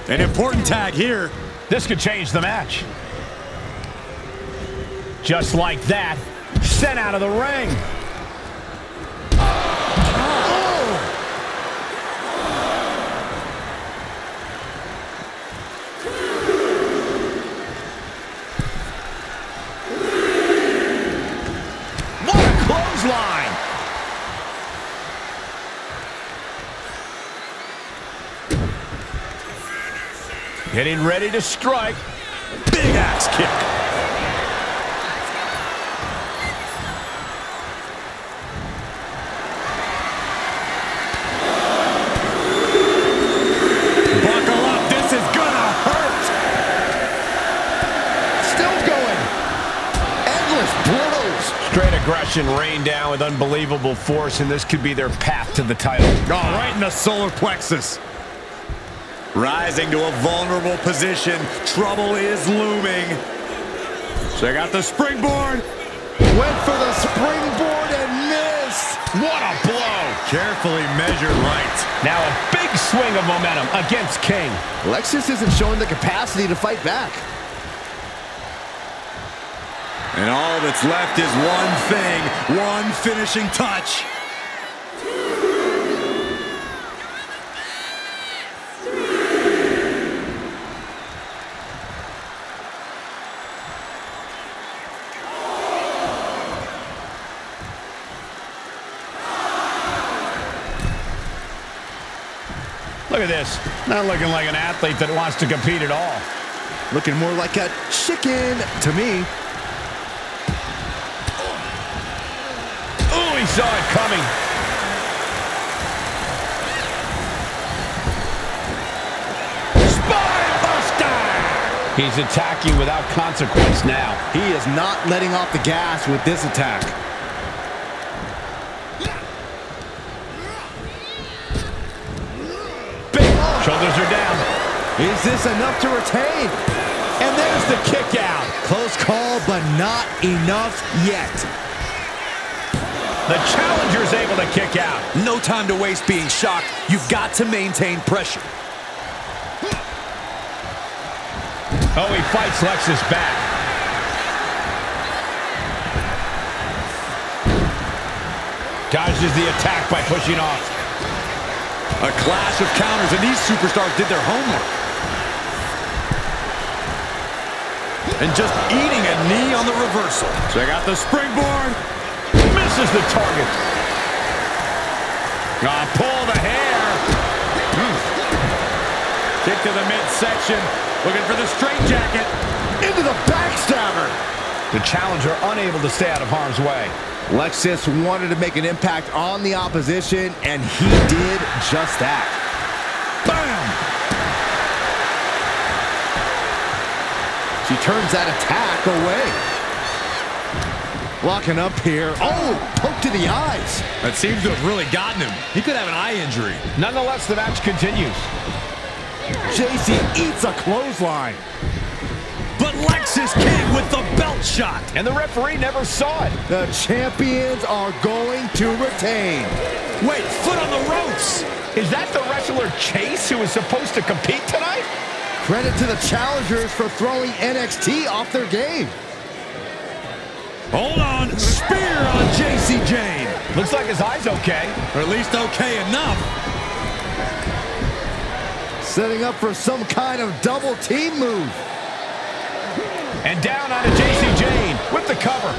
An important tag here. This could change the match. Just like that, sent out of the ring. What a clothesline! Getting ready to strike. Big axe kick. Buckle up, this is gonna hurt. Still going. Endless blows. Straight aggression rained down with unbelievable force, and this could be their path to the title. Oh, right in the solar plexus. Rising to a vulnerable position. Trouble is looming. Check out the springboard. Went for the springboard and missed. What a blow. Carefully measured right. Now a big swing of momentum against King. Lexus isn't showing the capacity to fight back. And all that's left is one thing, one finishing touch. Look at this. Not looking like an athlete that wants to compete at all. Looking more like a chicken to me. Oh, he saw it coming. Spine buster! He's attacking without consequence now. He is not letting off the gas with this attack. Shoulders are down. Is this enough to retain? And there's the kick out. Close call, but not enough yet. The challenger's able to kick out. No time to waste being shocked. You've got to maintain pressure. Oh, he fights Lexus back. Dodges the attack by pushing off. A clash of counters, and these superstars did their homework. And just eating a knee on the reversal. Check out the springboard. Misses the target. Pull the hair. Kick to the midsection. Looking for the straitjacket. Into the backstabber. The challenger unable to stay out of harm's way. Lexus wanted to make an impact on the opposition, and he did just that. Bam! She turns that attack away. Locking up here. Oh, poke to the eyes. That seems to have really gotten him. He could have an eye injury. Nonetheless, the match continues. JC eats a clothesline. But Lexus King with the belt shot. And the referee never saw it. The champions are going to retain. Wait, foot on the ropes. Is that the wrestler Chase who is supposed to compete tonight? Credit to the challengers for throwing NXT off their game. Hold on. Spear on JC Jane. Looks like his eye's okay. Or at least okay enough. Setting up for some kind of double team move. And down onto JC Jane with the cover.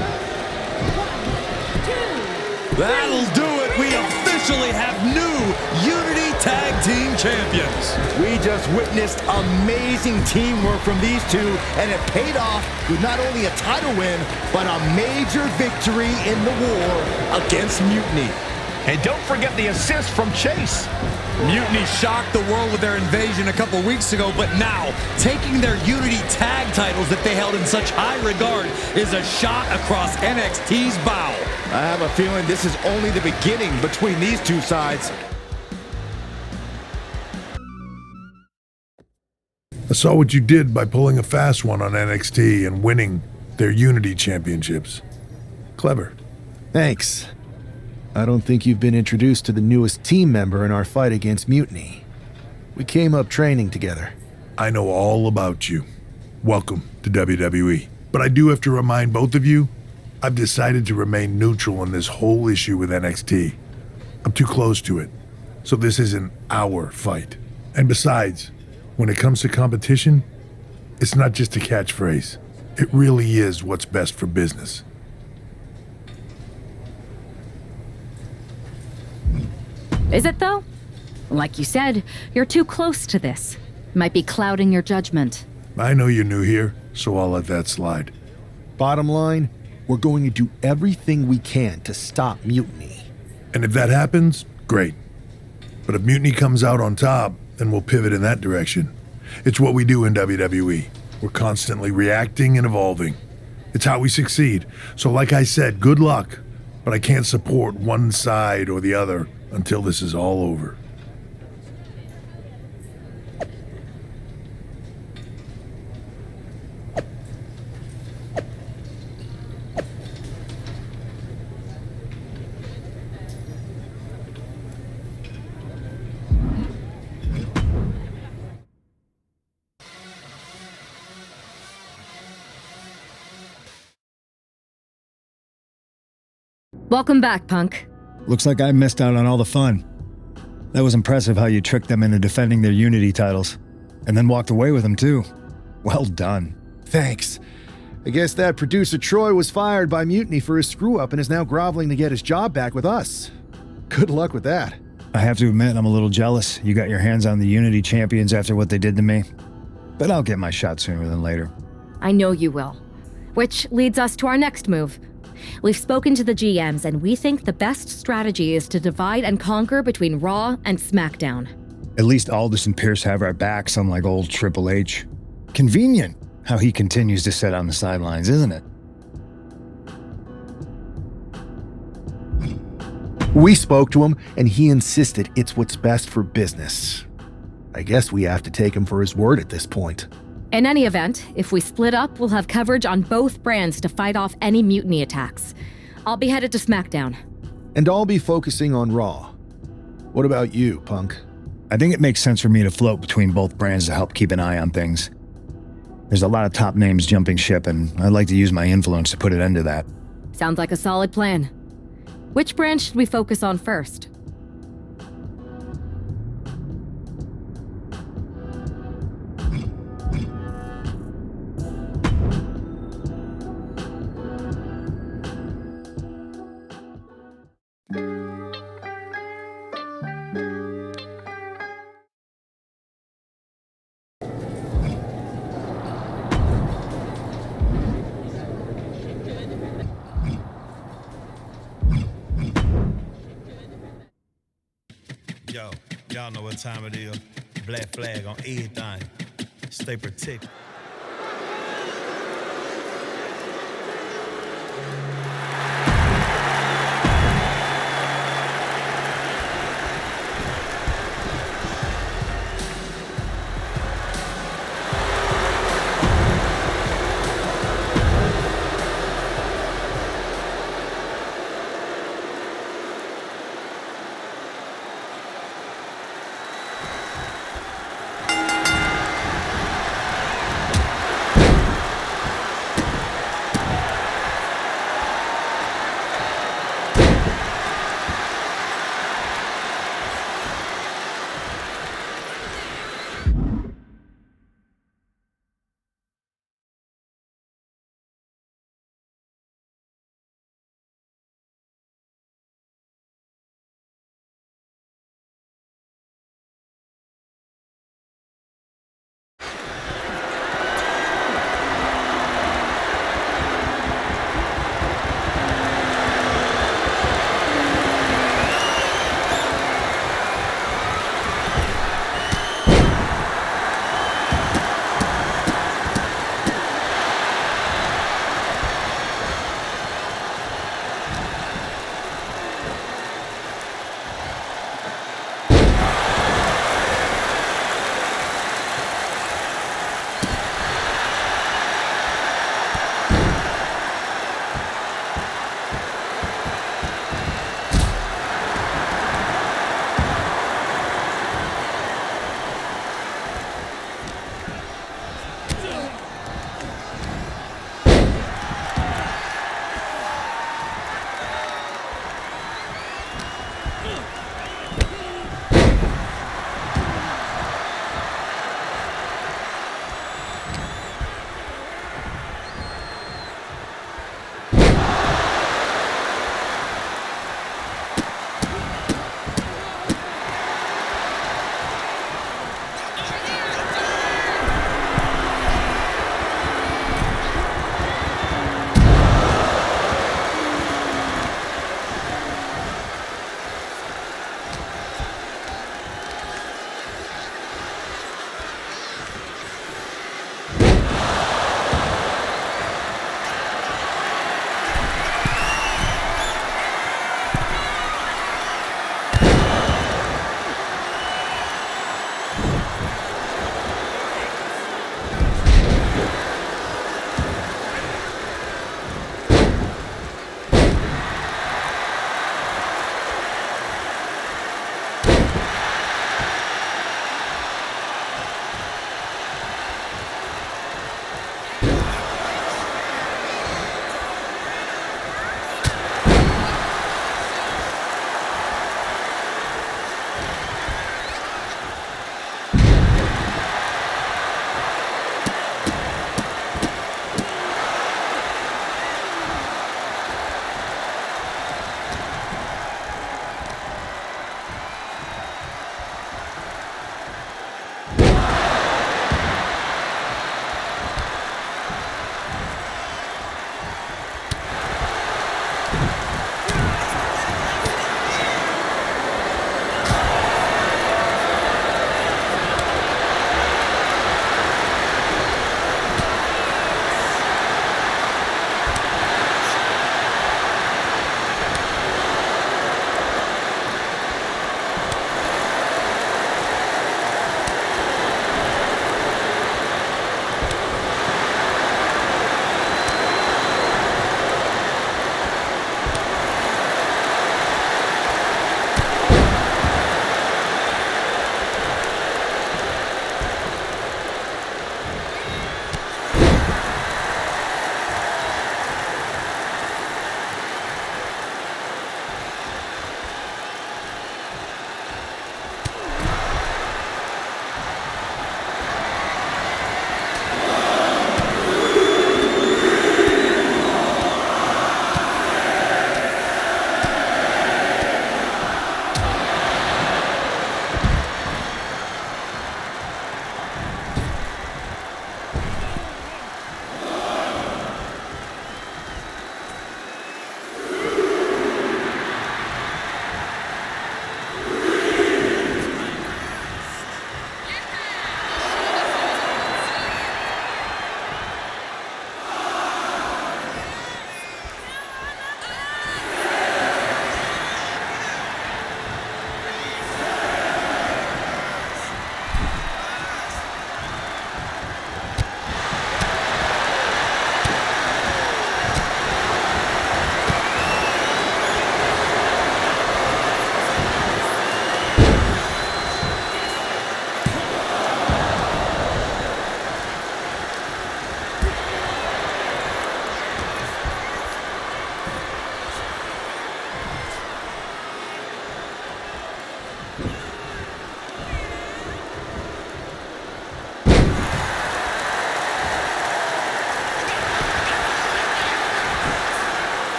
That'll do it. We officially have new Unity Tag Team Champions. We just witnessed amazing teamwork from these two, and it paid off with not only a title win, but a major victory in the war against Mutiny. And don't forget the assist from Chase. Mutiny shocked the world with their invasion a couple weeks ago, but now taking their Unity tag titles that they held in such high regard is a shot across NXT's bow. I have a feeling this is only the beginning between these two sides. I saw what you did by pulling a fast one on NXT and winning their Unity championships. Clever. Thanks. I don't think you've been introduced to the newest team member in our fight against Mutiny. We came up training together. I know all about you. Welcome to WWE. But I do have to remind both of you, I've decided to remain neutral in this whole issue with NXT. I'm too close to it, so this isn't our fight. And besides, when it comes to competition, it's not just a catchphrase. It really is what's best for business. Is it, though? Like you said, you're too close to this. Might be clouding your judgment. I know you're new here, so I'll let that slide. Bottom line, we're going to do everything we can to stop Mutiny. And if that happens, great. But if Mutiny comes out on top, then we'll pivot in that direction. It's what we do in WWE. We're constantly reacting and evolving. It's how we succeed. So like I said, good luck. But I can't support one side or the other until this is all over. Welcome back, Punk. Looks like I missed out on all the fun. That was impressive how you tricked them into defending their Unity titles. And then walked away with them, too. Well done. Thanks. I guess that producer Troy was fired by Mutiny for his screw-up and is now groveling to get his job back with us. Good luck with that. I have to admit, I'm a little jealous you got your hands on the Unity champions after what they did to me. But I'll get my shot sooner than later. I know you will. Which leads us to our next move. We've spoken to the GMs, and we think the best strategy is to divide and conquer between Raw and SmackDown. At least Aldous and Pierce have our backs, unlike old Triple H. Convenient how he continues to sit on the sidelines, isn't it? We spoke to him, and he insisted it's what's best for business. I guess we have to take him for his word at this point. In any event, if we split up, we'll have coverage on both brands to fight off any Mutiny attacks. I'll be headed to SmackDown. And I'll be focusing on Raw. What about you, Punk? I think it makes sense for me to float between both brands to help keep an eye on things. There's a lot of top names jumping ship, and I'd like to use my influence to put an end to that. Sounds like a solid plan. Which brand should we focus on first? Y'all know what time it is. Black flag on everything. Stay protected.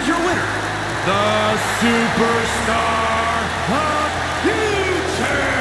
is your winner, the Superstar of Future!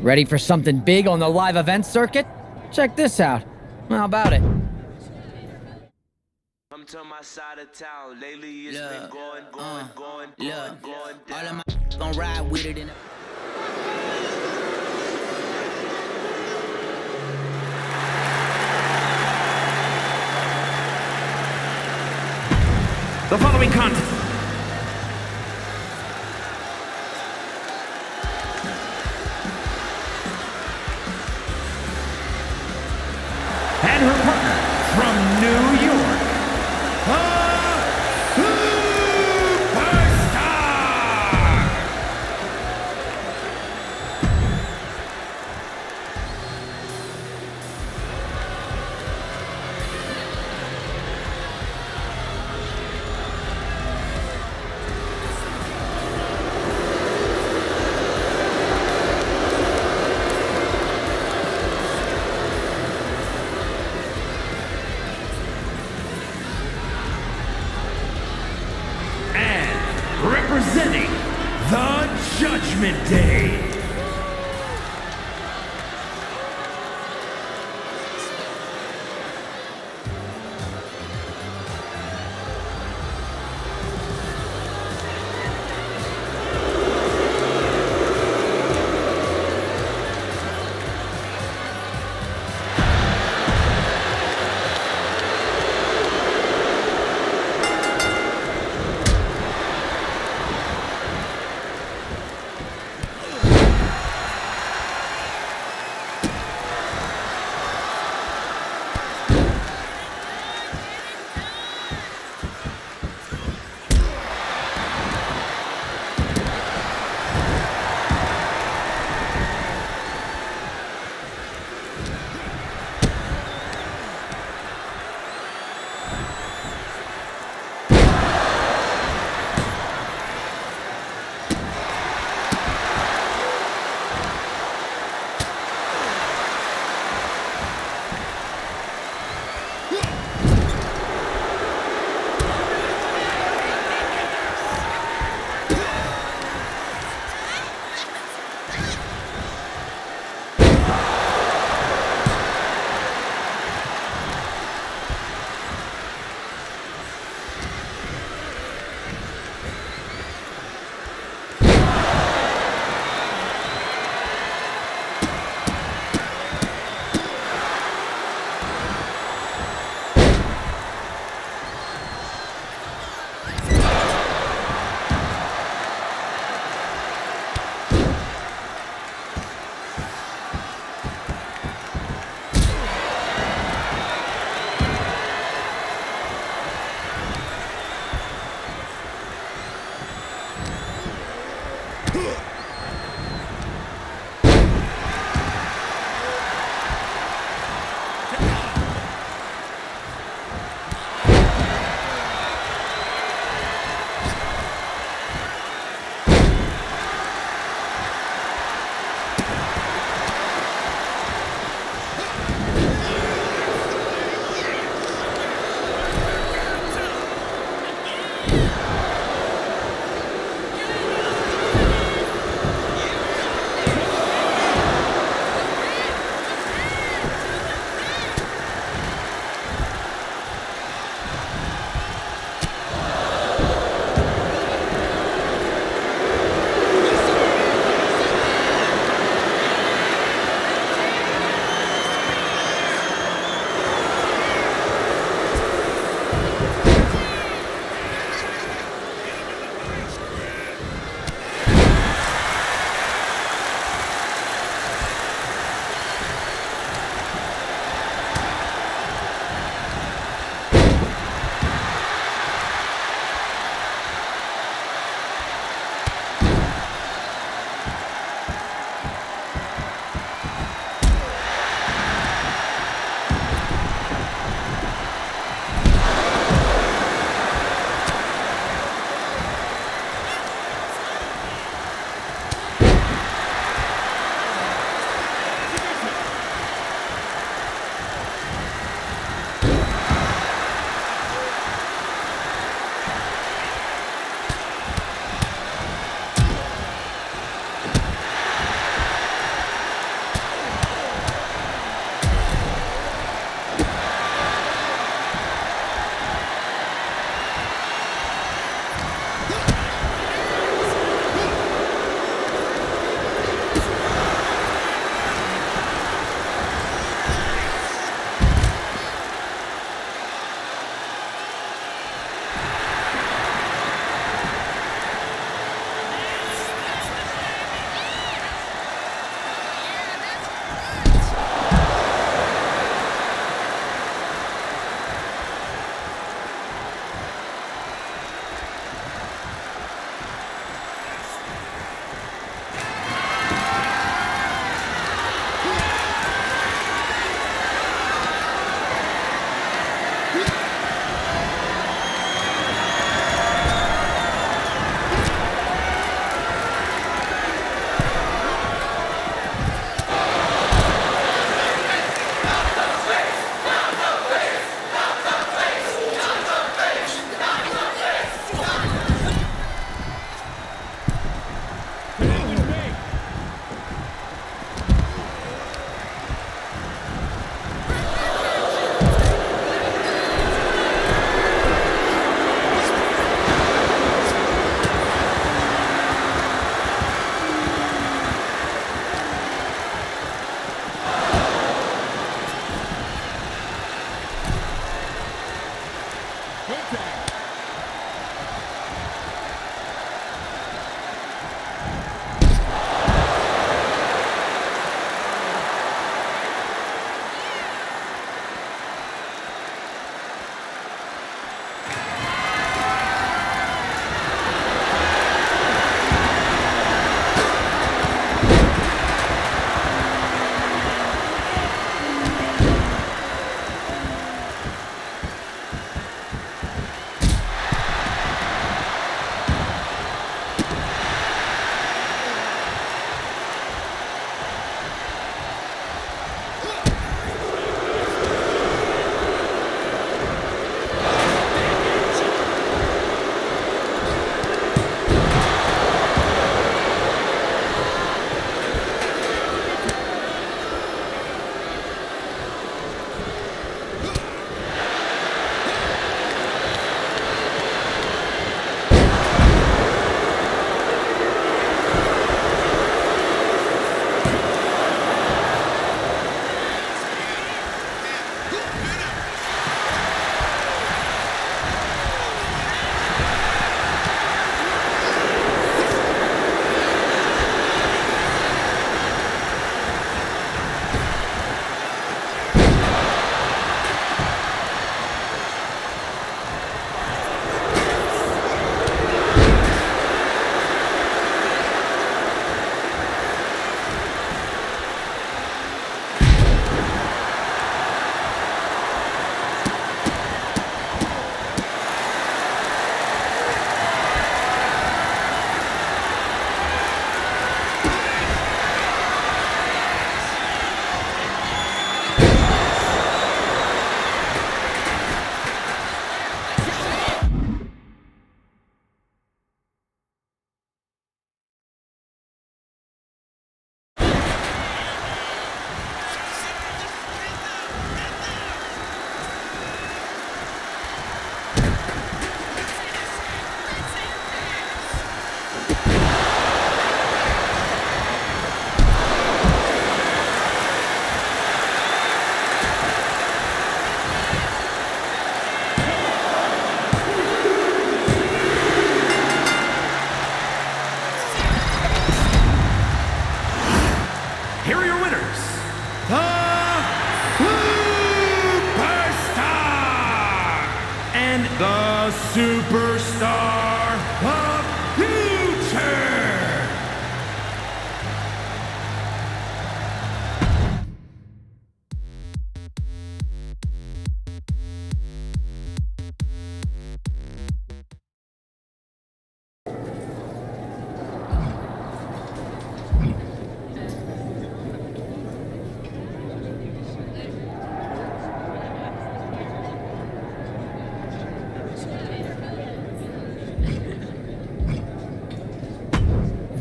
Ready for something big on the live event circuit? Check this out. How about it? Come to my side of town. Lately it's been going. All of my gon' ride with it in The following contest. And her partner from New York, the Superstar! Representing the Judgment Day.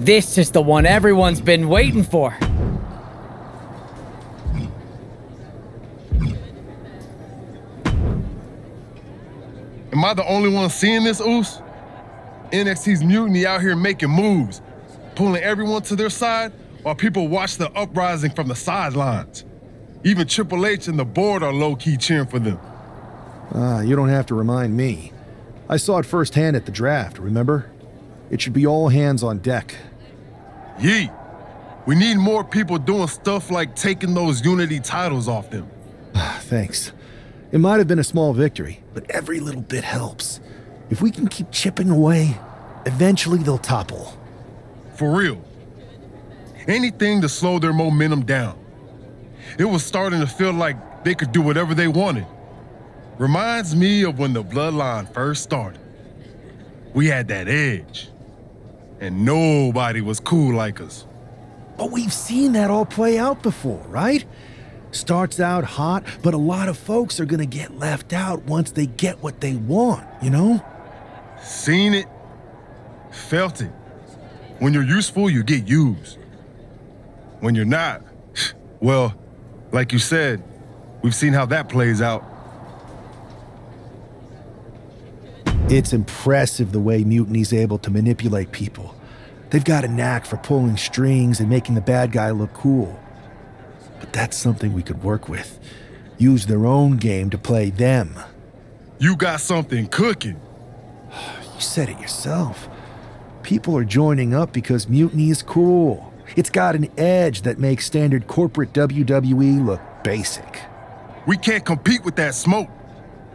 This is the one everyone's been waiting for. Am I the only one seeing this, Oos? NXT's mutiny out here making moves, pulling everyone to their side while people watch the uprising from the sidelines. Even Triple H and the board are low-key cheering for them. You don't have to remind me. I saw it firsthand at the draft, remember? It should be all hands on deck. Yeet. We need more people doing stuff like taking those Unity titles off them. Thanks. It might have been a small victory, but every little bit helps. If we can keep chipping away, eventually they'll topple. For real. Anything to slow their momentum down. It was starting to feel like they could do whatever they wanted. Reminds me of when the Bloodline first started. We had that edge. And nobody was cool like us. But we've seen that all play out before, right? Starts out hot, but a lot of folks are gonna get left out once they get what they want, you know? Seen it, felt it. When you're useful, you get used. When you're not, well, like you said, we've seen how that plays out. It's impressive the way Mutiny's able to manipulate people. They've got a knack for pulling strings and making the bad guy look cool. But that's something we could work with. Use their own game to play them. You got something cooking. You said it yourself. People are joining up because Mutiny is cool. It's got an edge that makes standard corporate WWE look basic. We can't compete with that smoke.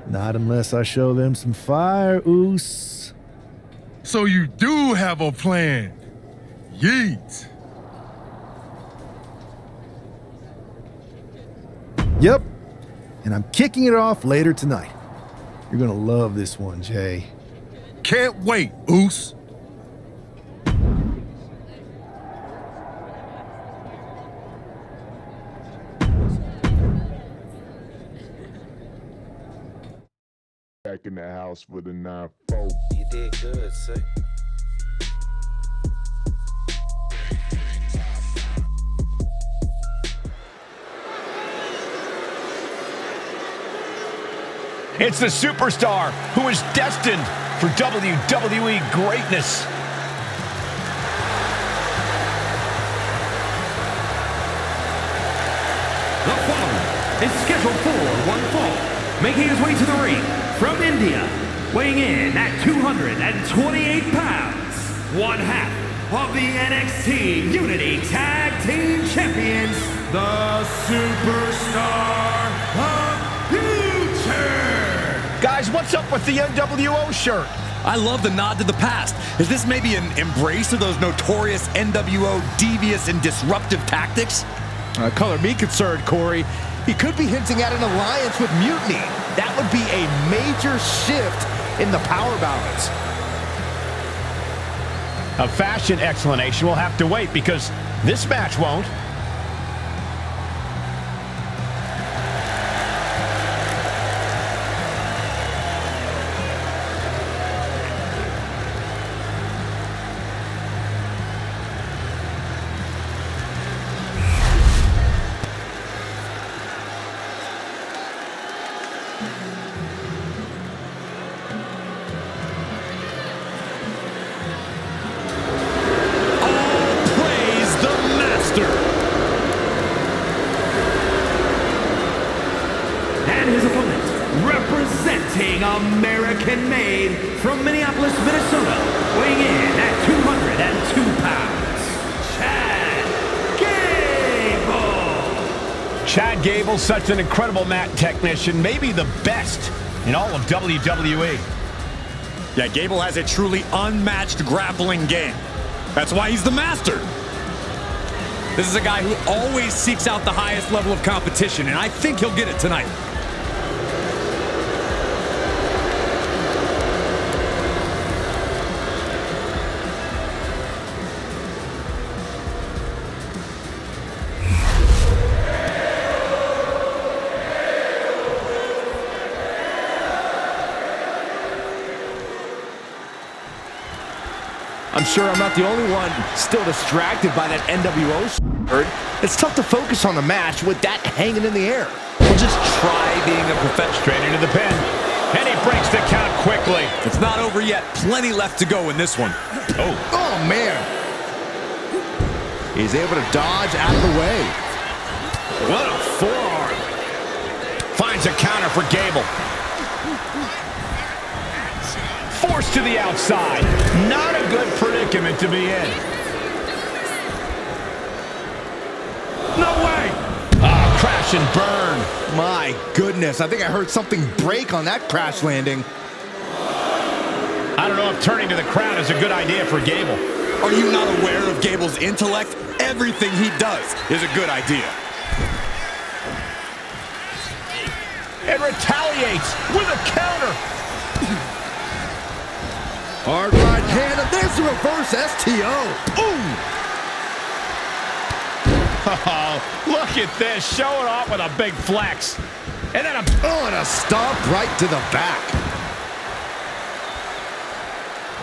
Not unless I show them some fire, Oos. So you do have a plan. Yeet. Yep. And I'm kicking it off later tonight. You're gonna love this one, Jay. Can't wait, Oos. Back in the house with a 9-4. You did good, sir. It's the superstar who is destined for WWE greatness. The following is scheduled for one fall, making his way to the ring from India, weighing in at 228 pounds, one half of the NXT Unity Tag Team Champions, the Superstar of Future. Guys, what's up with the NWO shirt? I love the nod to the past. Is this maybe an embrace of those notorious NWO devious and disruptive tactics? Color me concerned, Corey. He could be hinting at an alliance with Mutiny. That would be a major shift in the power balance. A fashion explanation will have to wait because this match won't. American-made from Minneapolis, Minnesota, weighing in at 202 pounds, Chad Gable. Chad Gable, such an incredible mat technician, maybe the best in all of WWE. Yeah, Gable has a truly unmatched grappling game. That's why he's the master. This is a guy who always seeks out the highest level of competition, and I think he'll get it tonight. I'm sure I'm not the only one still distracted by that NWO shirt. It's tough to focus on the match with that hanging in the air. Well, just try being a professional. Straight into the pin. And he breaks the count quickly. It's not over yet. Plenty left to go in this one. Oh, man. He's able to dodge out of the way. What a forearm. Finds a counter for Gable. Forced to the outside. Not a good predicament to be in. No way! Ah, crash and burn. My goodness, I think I heard something break on that crash landing. I don't know if turning to the crowd is a good idea for Gable. Are you not aware of Gable's intellect? Everything he does is a good idea. And retaliates with a counter. Hard right hand, and there's the reverse STO. Ooh! Oh, look at this, showing off with a big flex. And then and a stomp right to the back.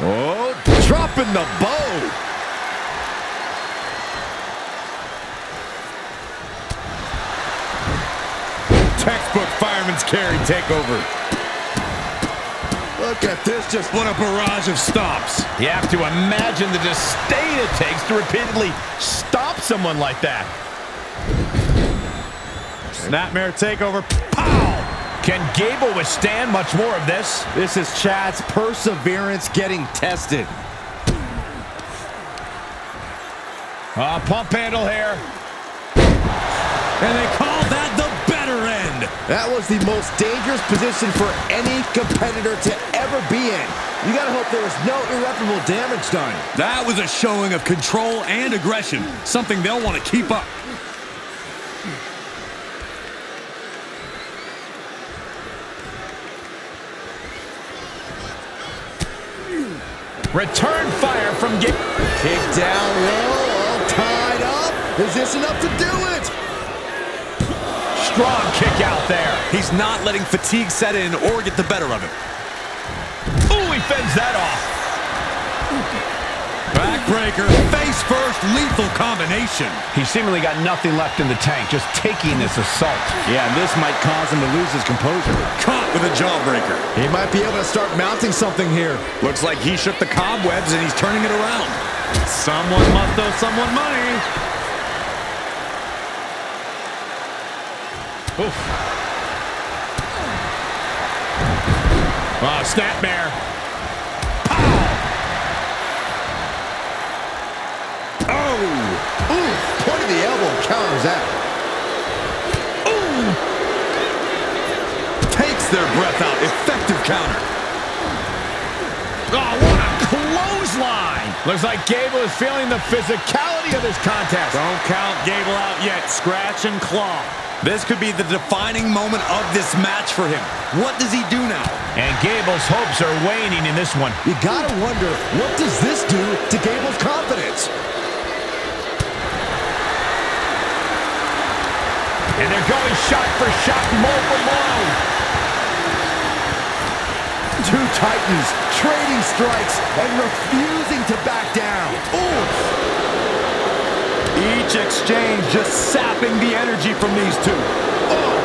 Oh, dropping the bow. Textbook fireman's carry takeover. Look at this, just what a barrage of stomps. You have to imagine the disdain it takes to repeatedly stomp someone like that. Snapmare takeover. Pow! Can Gable withstand much more of this? This is Chad's perseverance getting tested. Pump handle here. And they call that the better end. That was the most dangerous position for any competitor to ever be in. You gotta hope there was no irreparable damage done. That was a showing of control and aggression, something they'll want to keep up. Return fire from Gable. Kick down low, all tied up. Is this enough to do it? Strong kick out there. He's not letting fatigue set in or get the better of him. Ooh, he fends that off. Backbreaker, face first, lethal combination. He seemingly got nothing left in the tank, just taking this assault. Yeah, this might cause him to lose his composure. Caught with a jawbreaker. He might be able to start mounting something here. Looks like he shook the cobwebs and he's turning it around. Someone must owe someone money. Oof. Oh, snapmare. Oh! Ooh! Point of the elbow counters that. Ooh! Takes their breath out. Effective counter. Oh, what a clothesline! Looks like Gable is feeling the physicality of this contest. Don't count Gable out yet. Scratch and claw. This could be the defining moment of this match for him. What does he do now? And Gable's hopes are waning in this one. You gotta wonder, what does this do to Gable's confidence? And they're going shot for shot, blow for blow. Two Titans trading strikes and refusing to back down. Ooh! Each exchange just sapping the energy from these two. Oh!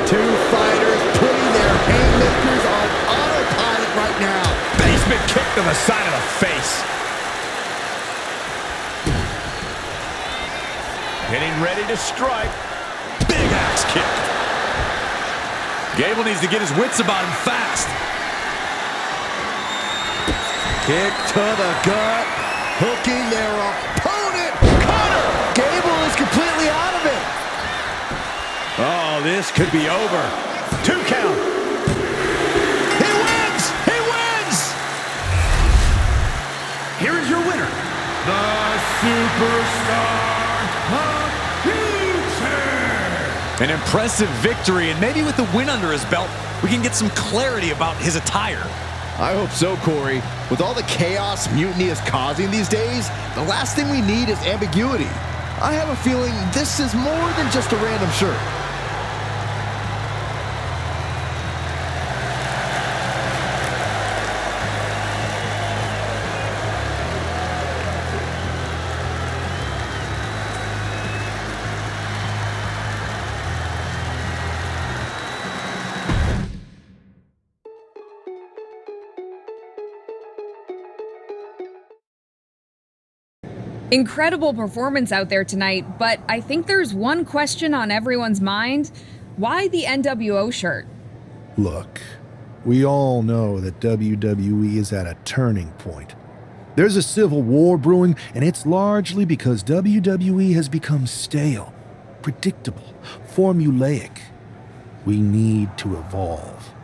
Two fighters putting their haymakers on autopilot right now. Basement kick to the side of the face. Getting ready to strike. Big axe kick. Gable needs to get his wits about him fast. Kick to the gut, hooking their opponent. Cutter! Gable is completely out of it. Oh, this could be over. 2 count. He wins! He wins! Here is your winner, the Superstar of Future. An impressive victory, and maybe with the win under his belt, we can get some clarity about his attire. I hope so, Corey. With all the chaos mutiny is causing these days, the last thing we need is ambiguity. I have a feeling this is more than just a random shirt. Incredible performance out there tonight, but I think there's one question on everyone's mind. Why the NWO shirt? Look, we all know that WWE is at a turning point. There's a civil war brewing, and it's largely because WWE has become stale, predictable, formulaic. We need to evolve.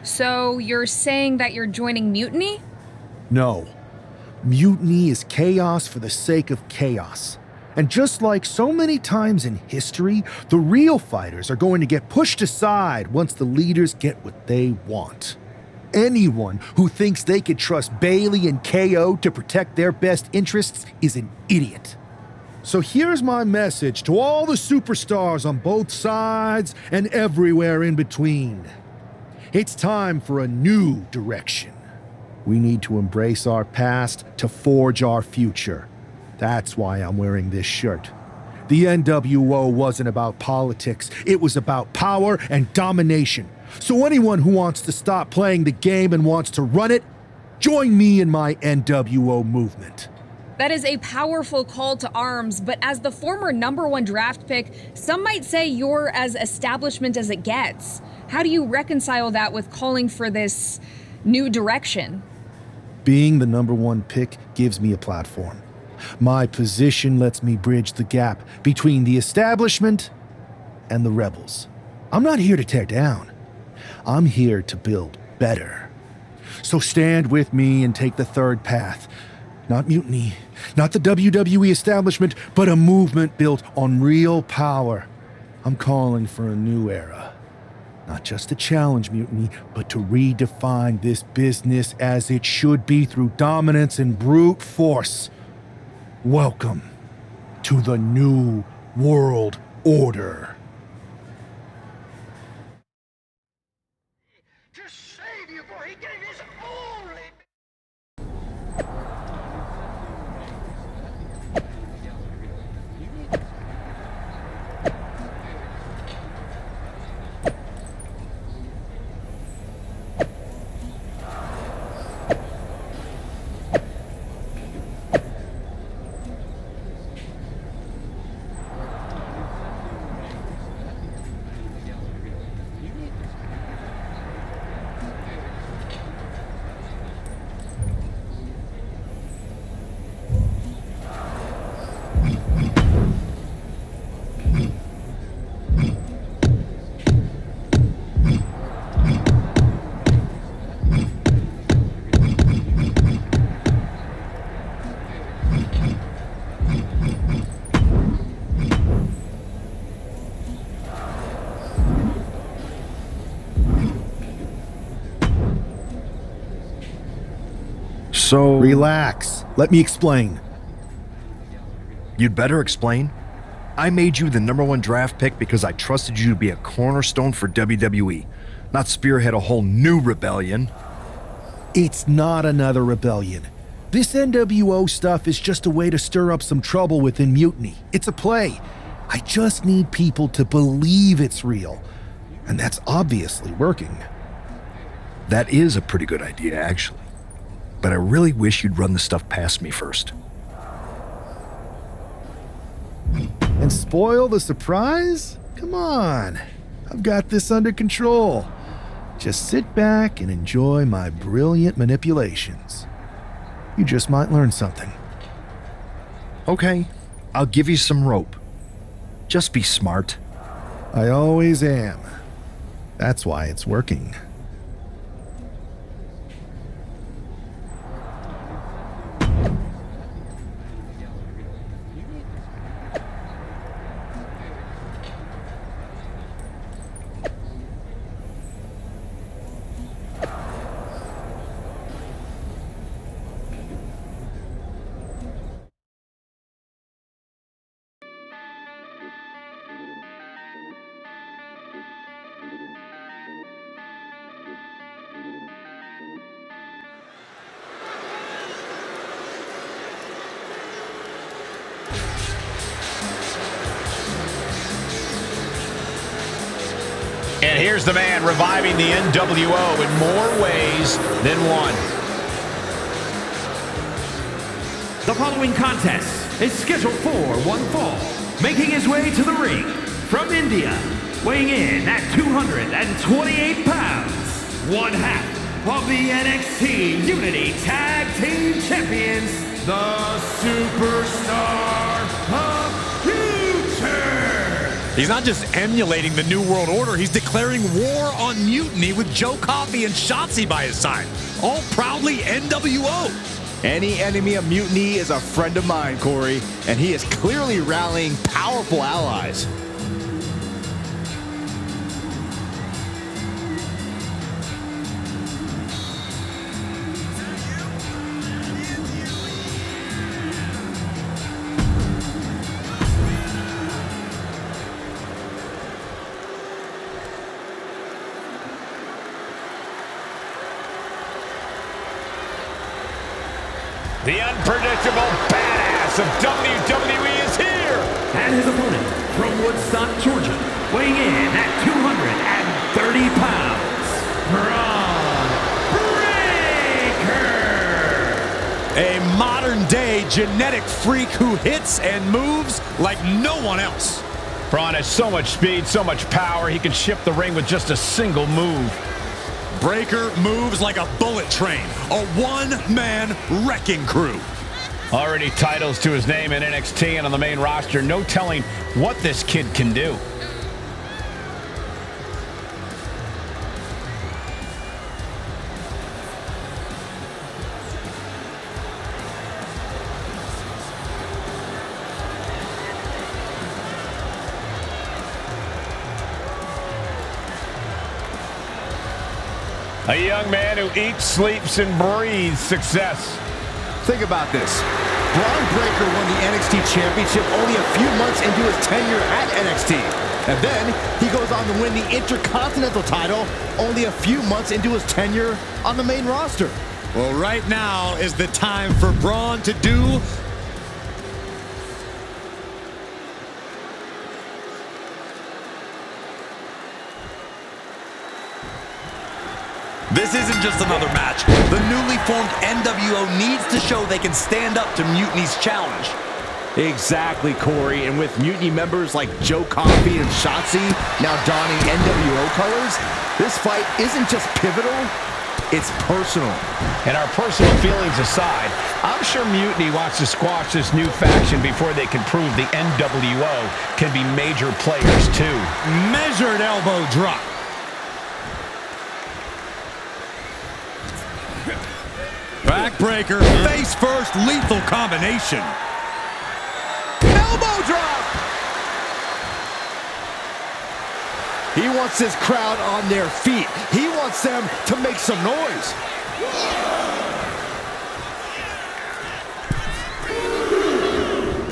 So you're saying that you're joining Mutiny? No. Mutiny is chaos for the sake of chaos. And just like so many times in history, the real fighters are going to get pushed aside once the leaders get what they want. Anyone who thinks they could trust Bailey and KO to protect their best interests is an idiot. So here's my message to all the superstars on both sides and everywhere in between. It's time for a new direction. We need to embrace our past to forge our future. That's why I'm wearing this shirt. The NWO wasn't about politics. It was about power and domination. So anyone who wants to stop playing the game and wants to run it, join me in my NWO movement. That is a powerful call to arms, but as the former #1 draft pick, some might say you're as establishment as it gets. How do you reconcile that with calling for this new direction? Being the #1 pick gives me a platform. My position lets me bridge the gap between the establishment and the rebels. I'm not here to tear down. I'm here to build better. So stand with me and take the third path. Not mutiny, not the WWE establishment, but a movement built on real power. I'm calling for a new era. Not just to challenge mutiny, but to redefine this business as it should be through dominance and brute force. Welcome to the New World Order. So... Relax. Let me explain. You'd better explain. I made you the #1 draft pick because I trusted you to be a cornerstone for WWE, not spearhead a whole new rebellion. It's not another rebellion. This NWO stuff is just a way to stir up some trouble within Mutiny. It's a play. I just need people to believe it's real. And that's obviously working. That is a pretty good idea, actually. But I really wish you'd run the stuff past me first. And spoil the surprise? Come on. I've got this under control. Just sit back and enjoy my brilliant manipulations. You just might learn something. Okay, I'll give you some rope. Just be smart. I always am. That's why it's working. And here's the man reviving the NWO in more ways than one. The following contest is scheduled for one fall. Making his way to the ring from India, weighing in at 228 pounds, one half of the NXT Unity Tag Team Champions, the Superstar of Future. He's not just emulating the New World Order, he's declaring war on Mutiny with Joe Coffey and Shotzi by his side, all proudly NWO. Any enemy of Mutiny is a friend of mine, Corey, and he is clearly rallying powerful allies. The unpredictable badass of WWE is here! And his opponent from Woodstock, Georgia, weighing in at 230 pounds, Braun Breaker! A modern-day genetic freak who hits and moves like no one else. Braun has so much speed, so much power, he can shift the ring with just a single move. Breaker moves like a bullet train, a one-man wrecking crew. Already titles to his name in NXT and on the main roster. No telling what this kid can do. A young man who eats, sleeps, and breathes success. Think about this. Braun Breaker won the NXT Championship only a few months into his tenure at NXT. And then he goes on to win the Intercontinental title only a few months into his tenure on the main roster. Well, right now is the time for Braun to do This isn't just another match. The newly formed NWO needs to show they can stand up to Mutiny's challenge. Exactly, Corey. And with Mutiny members like Joe Coffey and Shotzi now donning NWO colors, this fight isn't just pivotal, it's personal. And our personal feelings aside, I'm sure Mutiny wants to squash this new faction before they can prove the NWO can be major players too. Measured elbow drop. Backbreaker, face first, lethal combination. Elbow drop! He wants his crowd on their feet. He wants them to make some noise.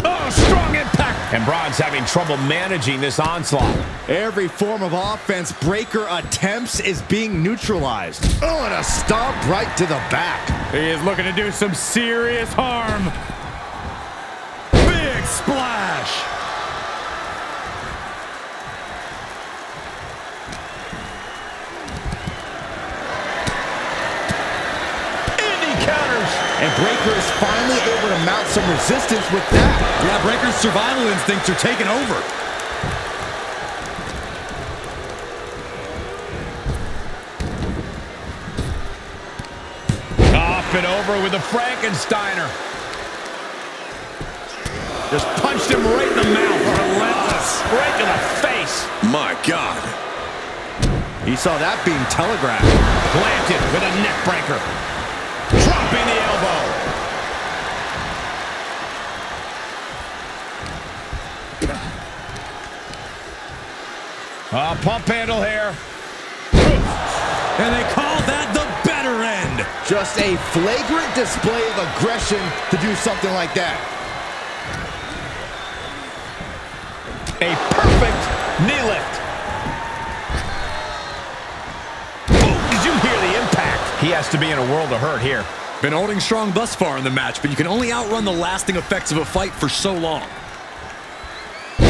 Oh, strong impact! And Braun's having trouble managing this onslaught. Every form of offense Breaker attempts is being neutralized. Oh, and a stomp right to the back. He is looking to do some serious harm. Big splash. And Breaker is finally able to mount some resistance with that. Yeah, Breaker's survival instincts are taking over. Up and over with a Frankensteiner. Just punched him right in the mouth. Relentless. Right to the face. My God. He saw that being telegraphed. Planted with a neck breaker. Dropping the elbow. Pump handle here. And they call that the better end. Just a flagrant display of aggression to do something like that. A perfect knee lift. Boom. Did you hear the impact? He has to be in a world of hurt here. Been holding strong thus far in the match, but you can only outrun the lasting effects of a fight for so long.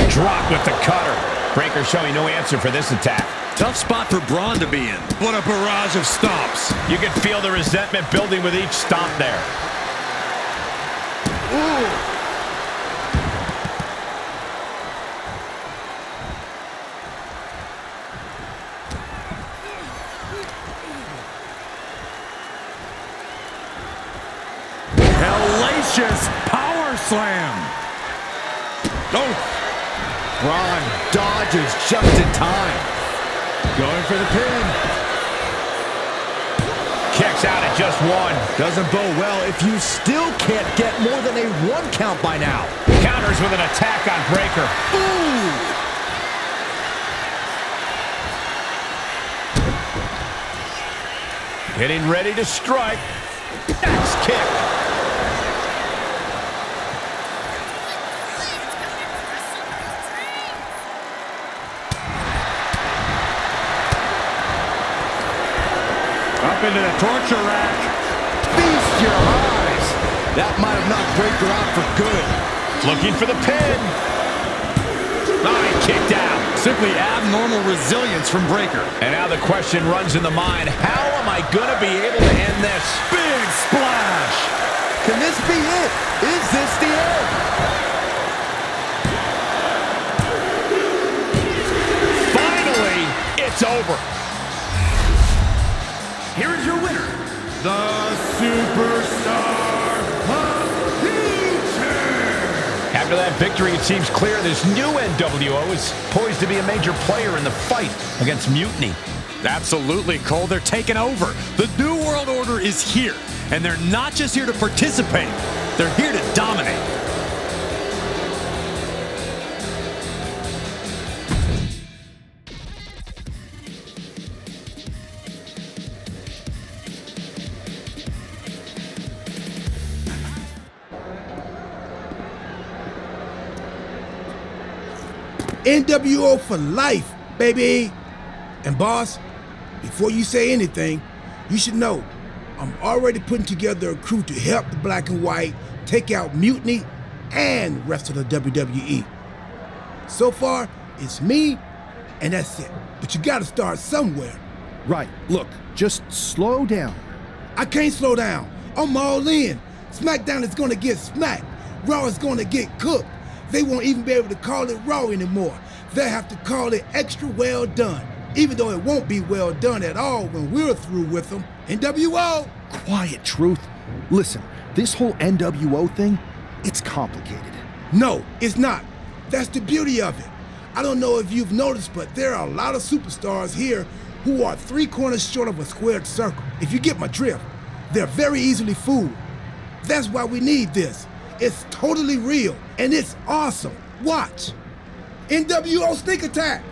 Drop with the cutter. Breaker showing no answer for this attack. Tough spot for Braun to be in. What a barrage of stomps. You can feel the resentment building with each stomp there. Ooh. Hellacious power slam. Oh. Braun dodges just in time. Going for the pin. Kicks out at just one. Doesn't bode well if you still can't get more than a 1 count by now. Counters with an attack on Breakker. Ooh. Getting ready to strike. Axe kick. Up into the torture rack. Feast your eyes. That might have knocked Breakker out for good. Looking for the pin. Oh, he kicked out. Simply abnormal resilience from Breakker. And now the question runs in the mind, how am I going to be able to end this? Big splash. Can this be it? Is this the end? Finally, it's over. Here is your winner, the Superstar of Future. After that victory, it seems clear this new NWO is poised to be a major player in the fight against Mutiny. Absolutely, Cole. They're taking over. The New World Order is here, and they're not just here to participate. They're here to dominate. NWO for life, baby. And boss, before you say anything, you should know I'm already putting together a crew to help the Black and White take out Mutiny and the rest of the WWE. So far, it's me, and that's it. But you gotta start somewhere. Right, look, just slow down. I can't slow down. I'm all in. SmackDown is gonna get smacked. Raw is gonna get cooked. They won't even be able to call it Raw anymore. They'll have to call it Extra Well Done, even though it won't be well done at all when we're through with them. NWO! Quiet, Truth. Listen, this whole NWO thing, it's complicated. No, it's not. That's the beauty of it. I don't know if you've noticed, but there are a lot of superstars here who are 3 corners short of a squared circle. If you get my drift, they're very easily fooled. That's why we need this. It's totally real, and it's awesome. Watch. NWO Sneak Attack.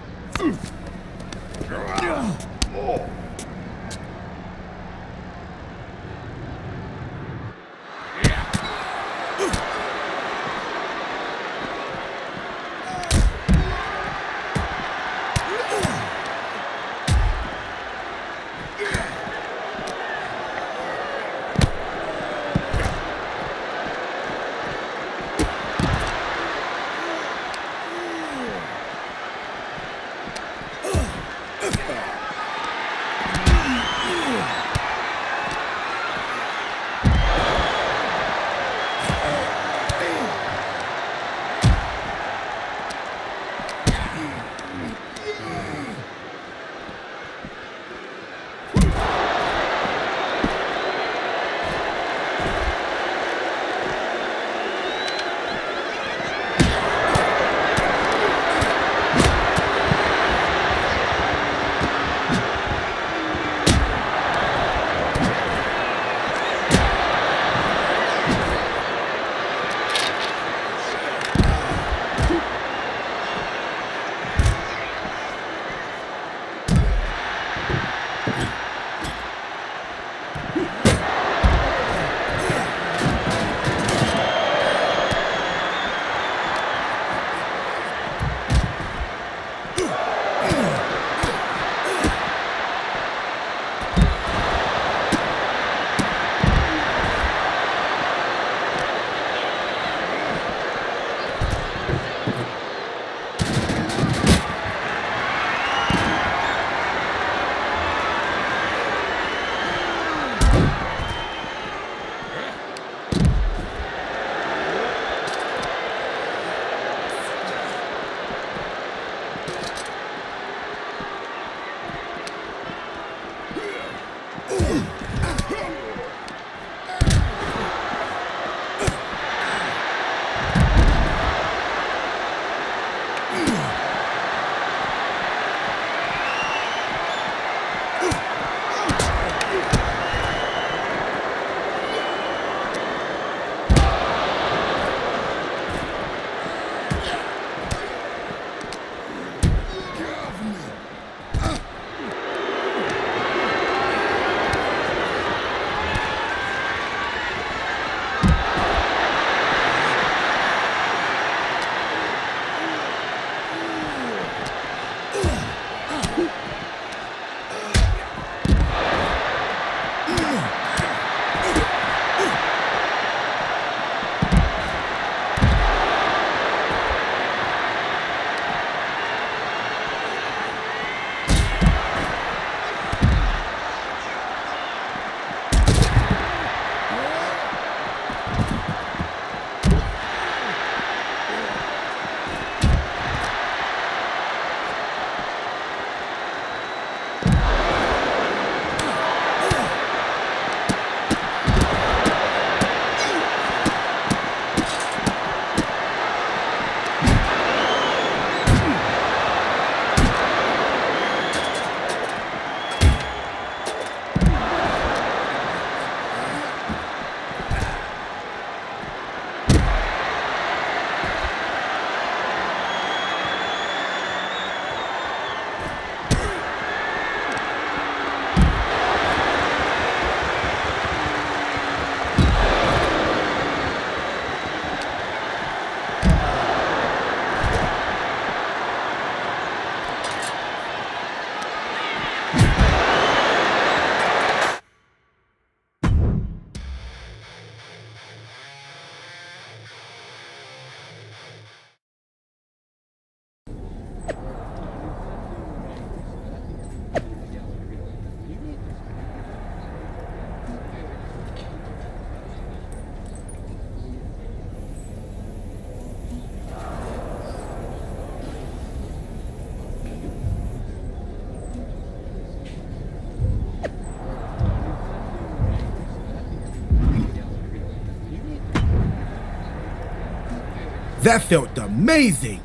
That felt amazing.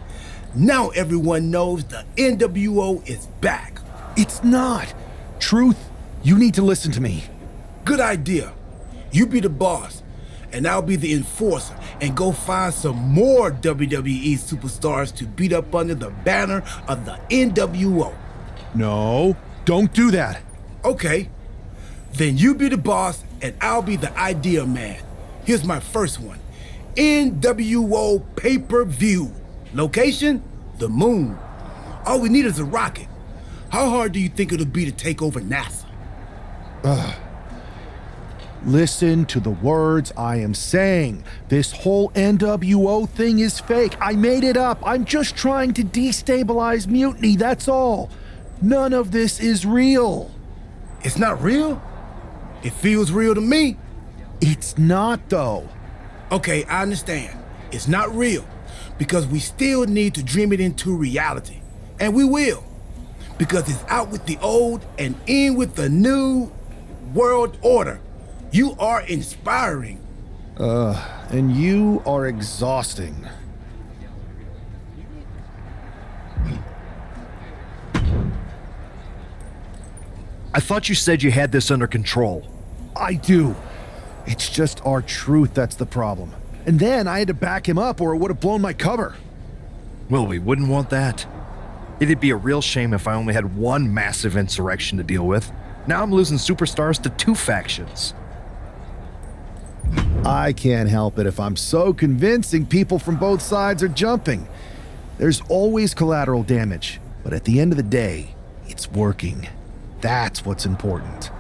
Now everyone knows the NWO is back. It's not. Truth, you need to listen to me. Good idea. You be the boss, and I'll be the enforcer and go find some more WWE superstars to beat up under the banner of the NWO. No, don't do that. Okay, then you be the boss and I'll be the idea man. Here's my first one. NWO pay-per-view. Location? The moon. All we need is a rocket. How hard do you think it'll be to take over NASA? Listen to the words I am saying. This whole NWO thing is fake. I made it up. I'm just trying to destabilize Mutiny, that's all. None of this is real. It's not real? It feels real to me. It's not, though. Okay, I understand. It's not real because we still need to dream it into reality. And we will. Because it's out with the old and in with the new world order. You are inspiring. And you are exhausting. I thought you said you had this under control. I do. It's just our truth that's the problem. And then I had to back him up or it would have blown my cover. Well, we wouldn't want that. It'd be a real shame if I only had one massive insurrection to deal with. Now I'm losing superstars to 2 factions. I can't help it if I'm so convincing people from both sides are jumping. There's always collateral damage, but at the end of the day, it's working. That's what's important.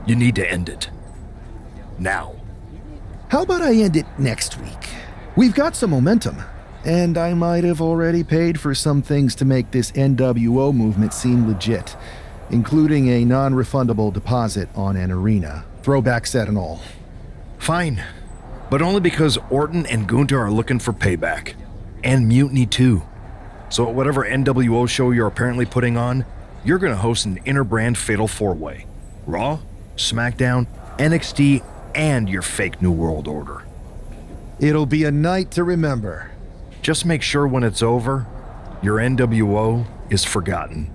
You need to end it. Now. How about I end it next week? We've got some momentum, and I might have already paid for some things to make this NWO movement seem legit, including a non-refundable deposit on an arena, throwback set and all. Fine, but only because Orton and Gunther are looking for payback. And Mutiny too. So at whatever NWO show you're apparently putting on, you're gonna host an inter-brand fatal 4-way. Raw, SmackDown, NXT, and your fake New World Order. It'll be a night to remember. Just make sure when it's over, your NWO is forgotten.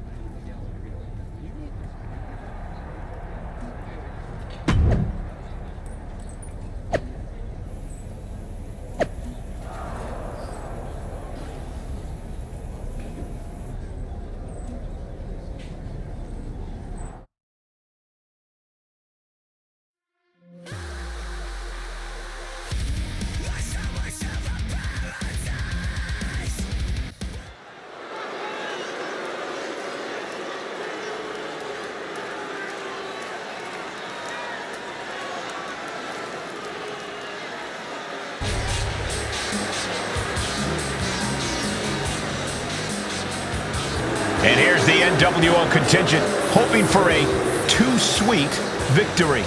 And here's the NWO contingent, hoping for a too-sweet victory.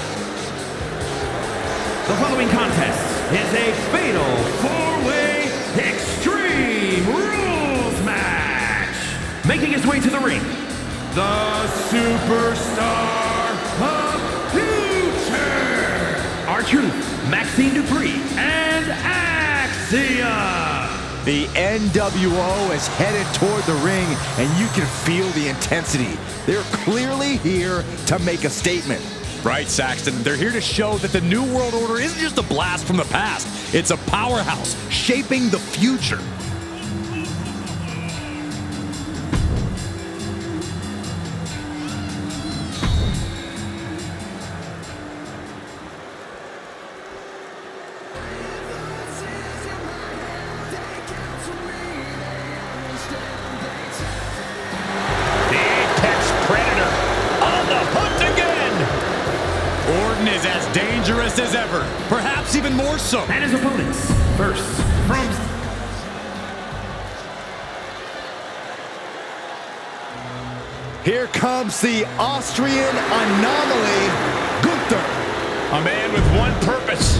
The following contest is a fatal 4-way Extreme Rules match. Making his way to the ring, the Superstar of Future, R-Truth, Maxine Dupree, and Axiom. The NWO is headed toward the ring, and you can feel the intensity. They're clearly here to make a statement. Right, Saxton. They're here to show that the New World Order isn't just a blast from the past. It's a powerhouse shaping the future. Is as dangerous as ever, perhaps even more so. And his opponents, first from... Here comes the Austrian anomaly, Gunther. A man with one purpose.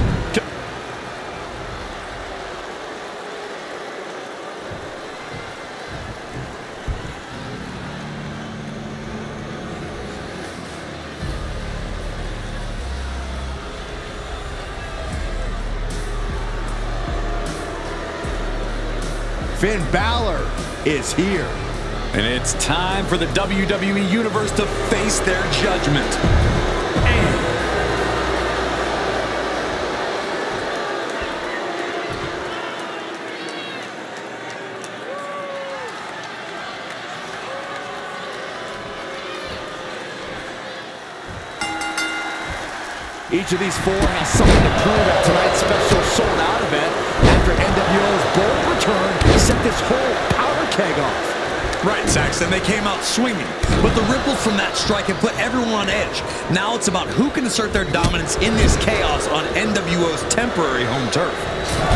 Finn Balor is here. And it's time for the WWE Universe to face their judgment. Each of these four has something to prove at tonight's special sold-out event after NWO's bold return set this whole powder keg off. Right, Saxton, they came out swinging, but the ripples from that strike have put everyone on edge. Now it's about who can assert their dominance in this chaos on NWO's temporary home turf.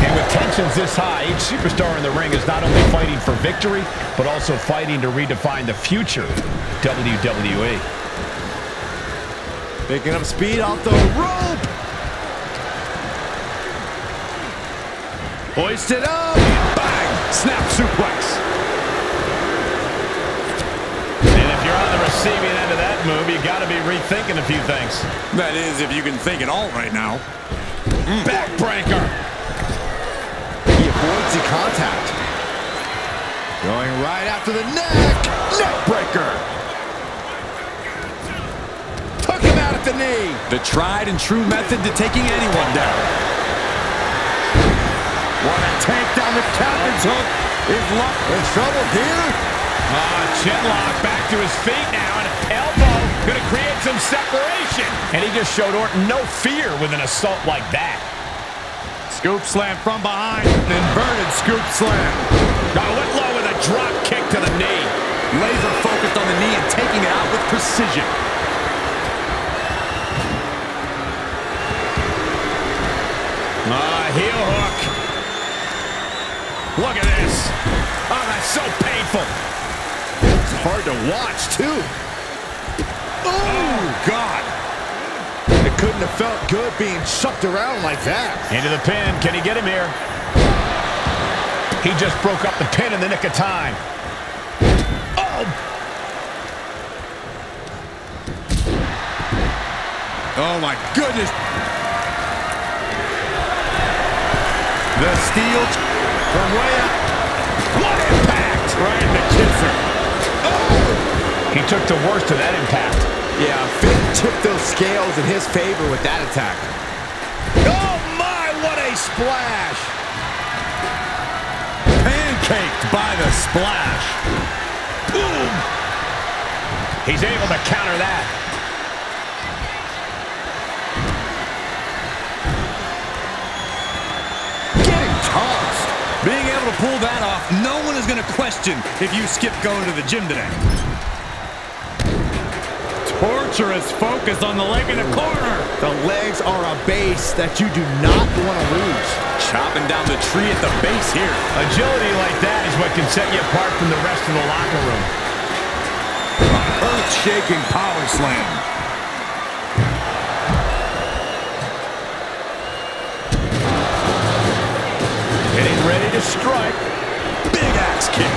And with tensions this high, each superstar in the ring is not only fighting for victory, but also fighting to redefine the future of WWE. Picking up speed off the rope. Hoisted up. Bang! Snap suplex. And if you're on the receiving end of that move, you got to be rethinking a few things. That is, if you can think it all right now. Backbreaker. He avoids the contact. Going right after the neck. Neckbreaker. The knee. The tried and true method to taking anyone down. Want to take down the captain's hook. Is Luck in trouble here? Chinlock back to his feet now, and elbow going to create some separation. And he just showed Orton no fear with an assault like that. Scoop slam from behind. Inverted scoop slam. Went low with a drop kick to the knee. Laser focused on the knee and taking it out with precision. Heel hook. Look at this. Oh, that's so painful. It's hard to watch, too. Oh, God. It couldn't have felt good being chucked around like that. Into the pin. Can he get him here? He just broke up the pin in the nick of time. Oh. Oh, my goodness. The steel from way up. What impact! Right in the kisser. Oh! He took the worst of that impact. Yeah, Finn tipped those scales in his favor with that attack. Oh my, what a splash! Pancaked by the splash. Boom! He's able to counter that. Being able to pull that off, no one is going to question if you skip going to the gym today. Torturous focus on the leg in the corner. The legs are a base that you do not want to lose. Chopping down the tree at the base here. Agility like that is what can set you apart from the rest of the locker room. Earth-shaking power slam. Getting ready to strike. Big axe kick.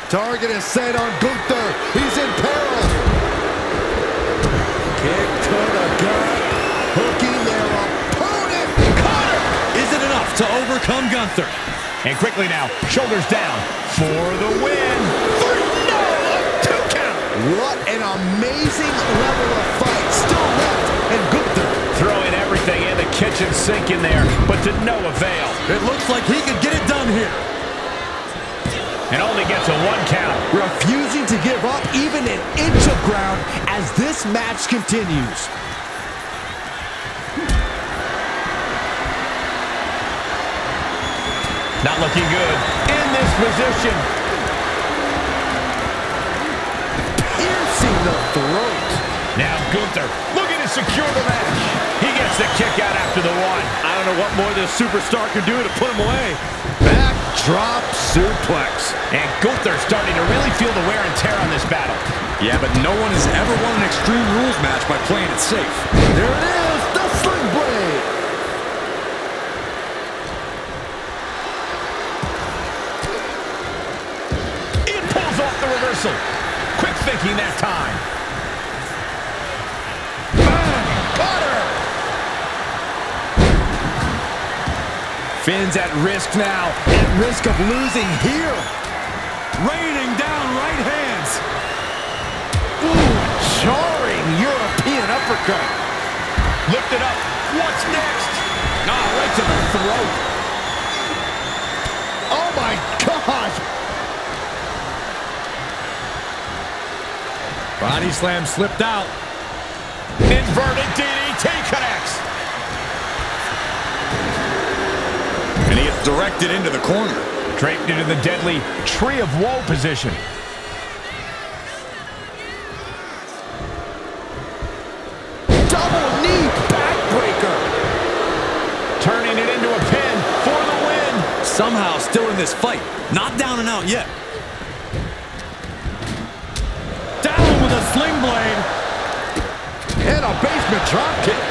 Target is set on Gunther. He's in peril. Kick to the gut. Hooking their opponent. Cutter. Is it enough to overcome Gunther? And quickly now, shoulders down for the win. No, a 2 count. What an amazing level of fight still left in Gunther. Throwing everything in the kitchen sink in there, but to no avail. It looks like he could get it done here. And only gets a 1 count. Refusing to give up even an inch of ground as this match continues. Not looking good in this position. Piercing the throat. Now Gunther looking to secure the match. He gets the kick out after the 1. I don't know what more this superstar can do to put him away. Backdrop suplex. And Gunther starting to really feel the wear and tear on this battle. Yeah, but no one has ever won an Extreme Rules match by playing it safe. There it is, the sling blade. It pulls off the reversal. Quick thinking that time. Finn's at risk now, at risk of losing here. Raining down right hands. Ooh, jarring European uppercut. Lift it up. What's next? Right to the throat. Oh my gosh. Body slam slipped out. Inverted DDT connects. And he is directed into the corner. Draped into the deadly Tree of Woe position. Double knee backbreaker. Turning it into a pin for the win. Somehow still in this fight. Not down and out yet. Down with a sling blade. And a basement dropkick.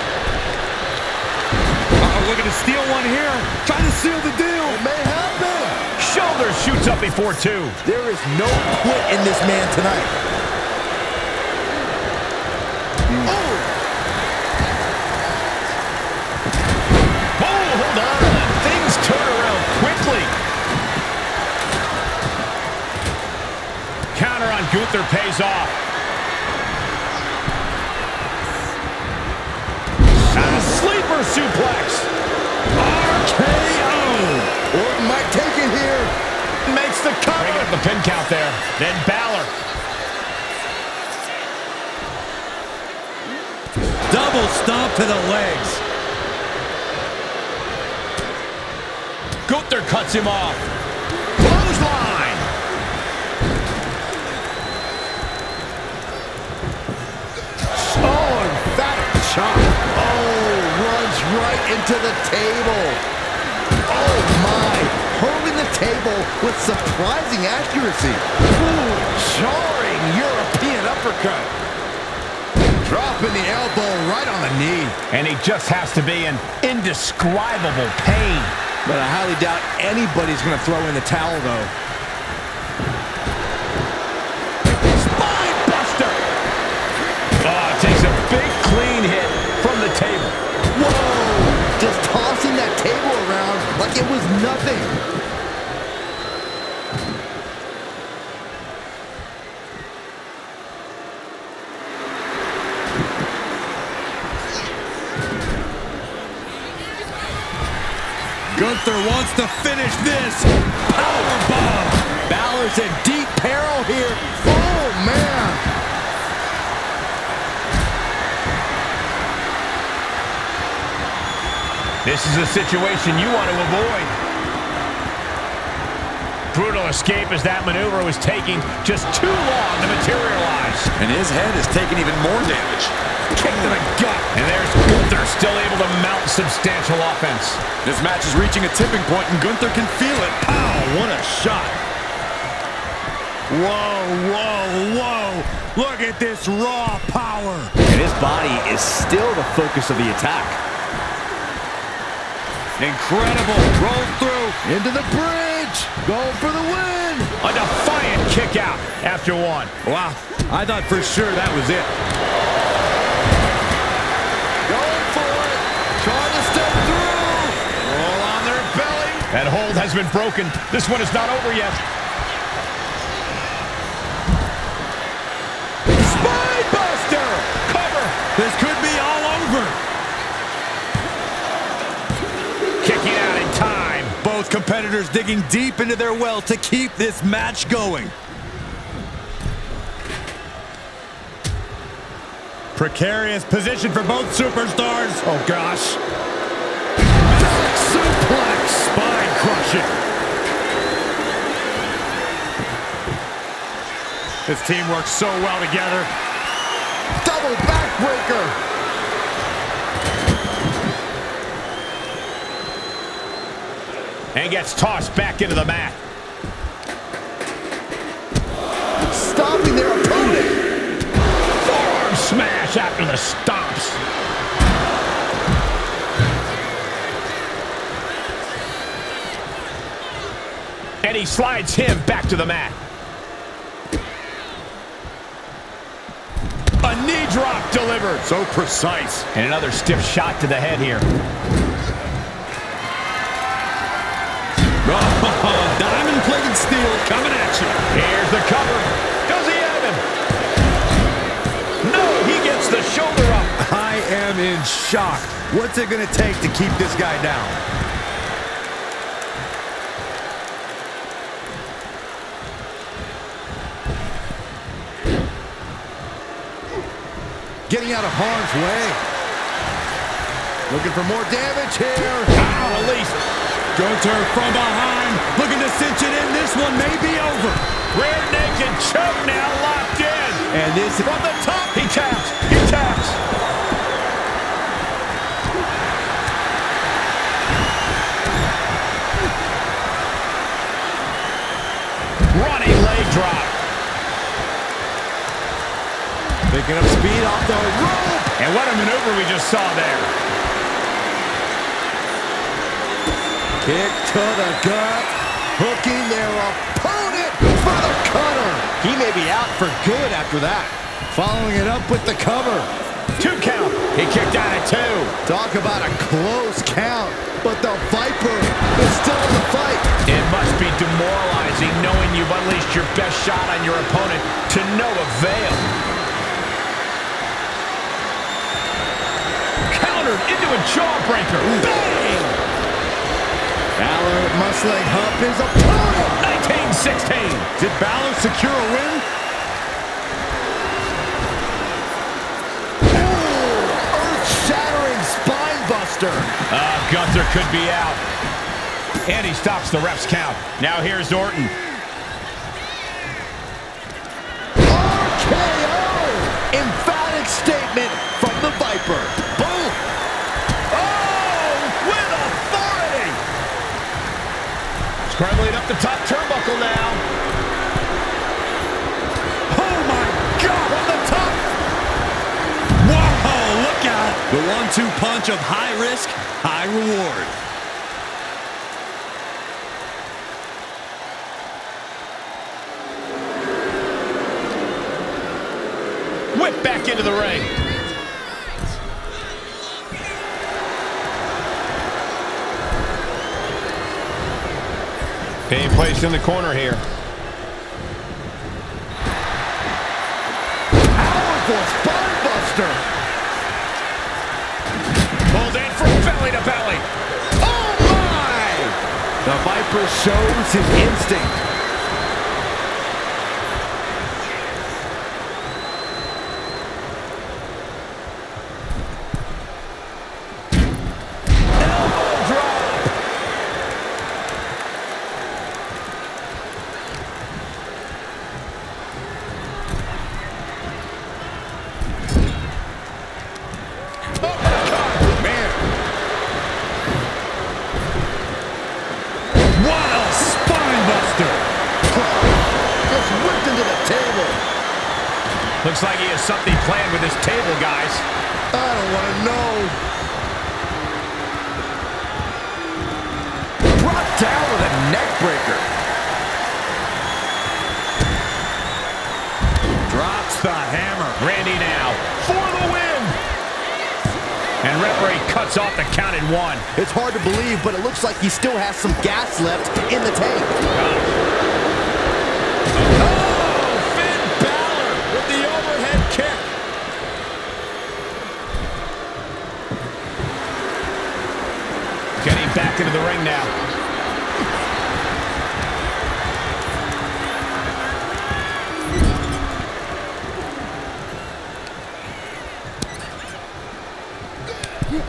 Looking to steal one here. Trying to seal the deal. It may happen. Shoulder shoots up before two. There is no quit in this man tonight. Oh, hold on. Things turn around quickly. Counter on Gunther pays off. And a sleeper suplex. RKO. Orton might take it here. Makes the cover. Bringing up the pin count there. Then Balor. Double stomp to the legs. Gunther cuts him off. Clothesline. Oh, emphatic chop. Oh, runs right into the table. Oh my, hurling the table with surprising accuracy. Ooh, jarring European uppercut. Dropping the elbow right on the knee. And he just has to be in indescribable pain. But I highly doubt anybody's going to throw in the towel, though. Spine buster. Oh, takes a big clean hit from the table. Whoa! Just tossing that table around like it was nothing. Gunther wants to finish this. Powerbomb. Balor's in deep peril here. Oh, man. This is a situation you want to avoid. Brutal escape as that maneuver was taking just too long to materialize. And his head is taking even more damage. Kick to the gut. And there's Gunther still able to mount substantial offense. This match is reaching a tipping point, and Gunther can feel it. Pow! What a shot. Whoa, whoa, whoa. Look at this raw power. And his body is still the focus of the attack. Incredible. Roll through. Into the bridge. Going for the win. A defiant kick out after one. Wow. I thought for sure that was it. Going for it. Trying to step through. Roll on their belly. That hold has been broken. This one is not over yet. Spine buster. Cover. This could be all over. Kicking out in time. Both competitors digging deep into their well to keep this match going. Precarious position for both superstars. Oh, gosh. Back suplex. Spine crushing. This team works so well together. Double backbreaker. And gets tossed back into the mat. Stopping their opponent. Forearm smash after the stomps. And he slides him back to the mat. A knee drop delivered. So precise. And another stiff shot to the head here. Oh, diamond-plated steel coming at you. Here's the cover. Does he have him? No, he gets the shoulder up. I am in shock. What's it going to take to keep this guy down? Getting out of harm's way. Looking for more damage here. Release. Gunter from behind, looking to cinch it in. This one may be over. Rear naked choke now locked in. And this from the top. He taps. He taps. Running leg drop. Picking up speed off the rope. And what a maneuver we just saw there. Kick to the gut. Hooking their opponent for the cutter. He may be out for good after that. Following it up with the cover. 2 count. He kicked out at 2. Talk about a close count. But the Viper is still in the fight. It must be demoralizing knowing you've unleashed your best shot on your opponent to no avail. Countered into a jawbreaker. Bang! Balor muscling up his opponent. 19-16. Did Balor secure a win? Earth-shattering spine buster. Gunther could be out. And he stops the ref's count. Now here's Orton. RKO! Emphatic statement from the Viper. Boom! Oh, with authority! Scrambling up the top turnbuckle now. Oh my God! From the top! Whoa, look out! The 1-2 punch of high risk, high reward. Whip back into the ring. Being placed in the corner here. Powerful spine buster. Pulled in from belly to belly. Oh my! The Viper shows his instinct. Looks like he has something planned with his table, guys. I don't want to know. Brought down with a neck breaker. Drops the hammer. Randy now for the win. And referee cuts off the count in 1. It's hard to believe, but it looks like he still has some gas left in the tank. Getting back into the ring now.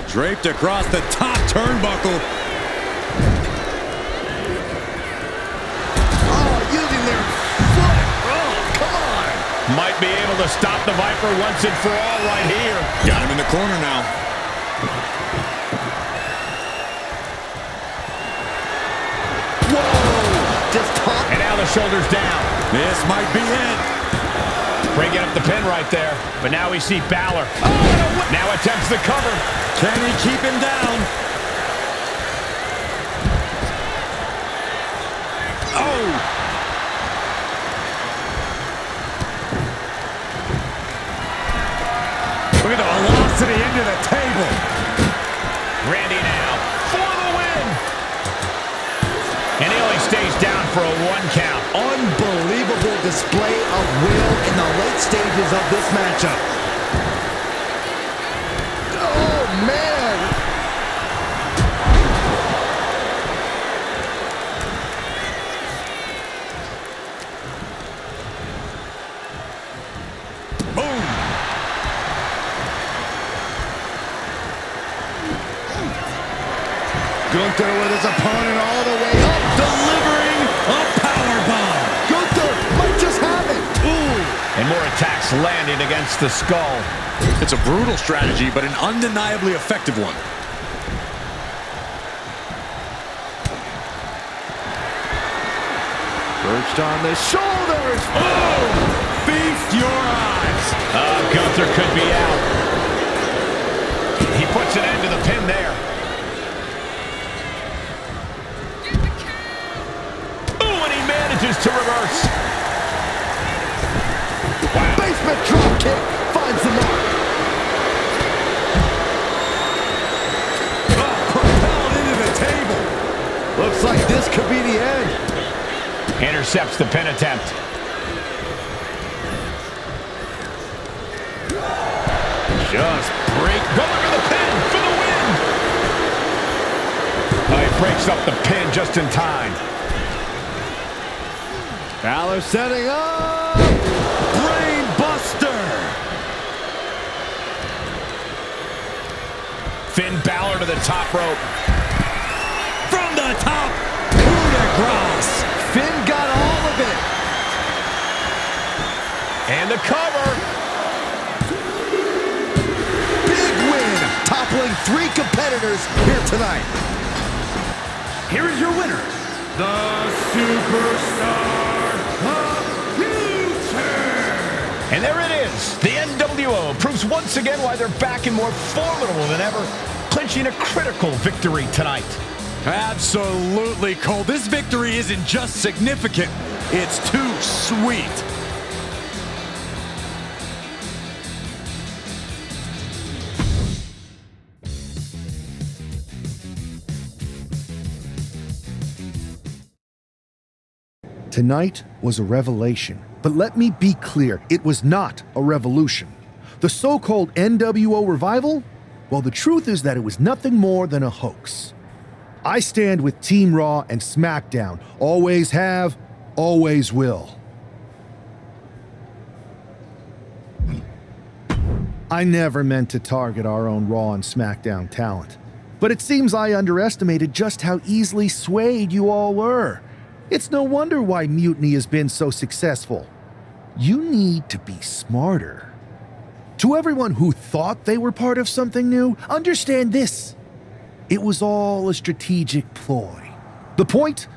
Draped across the top turnbuckle. Oh, using their foot. Oh, come on. Might be able to stop the Viper once and for all right here. Got him in the corner now. And now the shoulders down. This might be it. Bringing up the pin right there. But now we see Balor. Now attempts the cover. Can he keep him down? Oh! Look at the velocity into the table. Randy now for the win. And he stays down for a 1 count. Unbelievable display of will in the late stages of this matchup. Oh, man. Boom. Gunther with his opponent all the way up, delivering a powerbomb. Gunther might just have it. Ooh. And more attacks landing against the skull. It's a brutal strategy, but an undeniably effective one. Perched on the shoulders. Oh! Feast your eyes. Gunther could be out. He puts an end to the pin there. To reverse. Wow. Basement drop kick finds the mark. Oh, propelled into the table. Looks like this could be the end. Intercepts the pin attempt. Just break. Going for the pin for the win. He breaks up the pin just in time. Balor setting up. Brain buster. Finn Balor to the top rope. From the top. Coup de grace. Finn got all of it. And the cover. Big win. Toppling 3 competitors here tonight. Here is your winner, the Superstar. And there it is. The NWO proves once again why they're back and more formidable than ever, clinching a critical victory tonight. Absolutely, Cole. This victory isn't just significant, it's too sweet. Tonight was a revelation. But let me be clear, it was not a revolution. The so-called NWO revival? Well, the truth is that it was nothing more than a hoax. I stand with Team Raw and SmackDown. Always have, always will. I never meant to target our own Raw and SmackDown talent. But it seems I underestimated just how easily swayed you all were. It's no wonder why Mutiny has been so successful. You need to be smarter. To everyone who thought they were part of something new, understand this. It was all a strategic ploy. The point?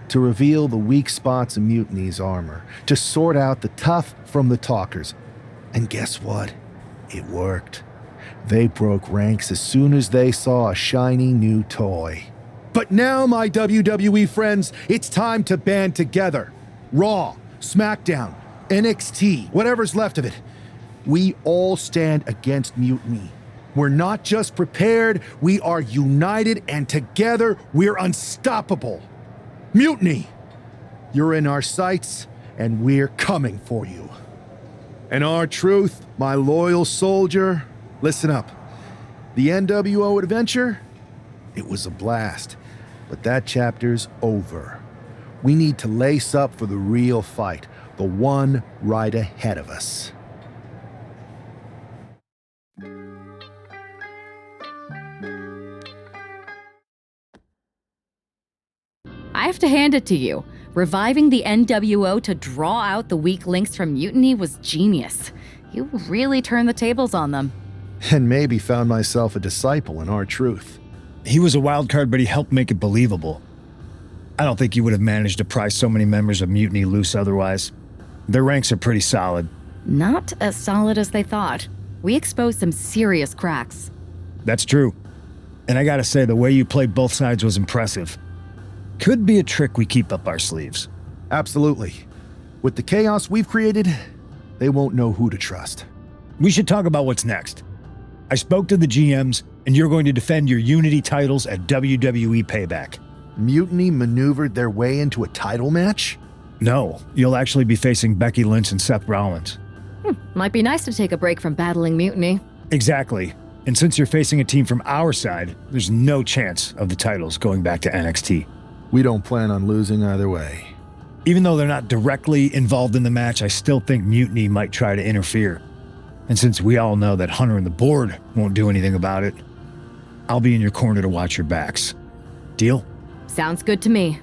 To reveal the weak spots in Mutiny's armor, to sort out the tough from the talkers. And guess what? It worked. They broke ranks as soon as they saw a shiny new toy. But now, my WWE friends, it's time to band together. Raw, SmackDown, NXT, whatever's left of it. We all stand against Mutiny. We're not just prepared, we are united, and together we're unstoppable. Mutiny, you're in our sights, and we're coming for you. And R-Truth, my loyal soldier, listen up. The NWO adventure, it was a blast. But that chapter's over. We need to lace up for the real fight, the one right ahead of us. I have to hand it to you. Reviving the NWO to draw out the weak links from Mutiny was genius. You really turned the tables on them. And maybe found myself a disciple in R-Truth. He was a wild card, but he helped make it believable. I don't think he would have managed to pry so many members of Mutiny loose otherwise. Their ranks are pretty solid. Not as solid as they thought. We exposed some serious cracks. That's true. And I gotta say, the way you played both sides was impressive. Could be a trick we keep up our sleeves. Absolutely. With the chaos we've created, they won't know who to trust. We should talk about what's next. I spoke to the GMs, and you're going to defend your Unity titles at WWE Payback. Mutiny maneuvered their way into a title match? No, you'll actually be facing Becky Lynch and Seth Rollins. Might be nice to take a break from battling Mutiny. Exactly. And since you're facing a team from our side, there's no chance of the titles going back to NXT. We don't plan on losing either way. Even though they're not directly involved in the match, I still think Mutiny might try to interfere. And since we all know that Hunter and the board won't do anything about it, I'll be in your corner to watch your backs. Deal? Sounds good to me.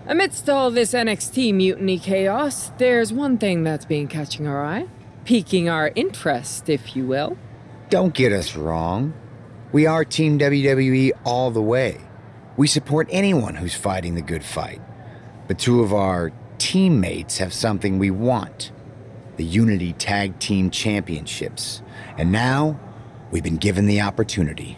Amidst all this NXT mutiny chaos, there's one thing that's been catching our eye, piquing our interest, if you will. Don't get us wrong. We are Team WWE all the way. We support anyone who's fighting the good fight. But two of our teammates have something we want. The Unity Tag Team Championships. And now, we've been given the opportunity.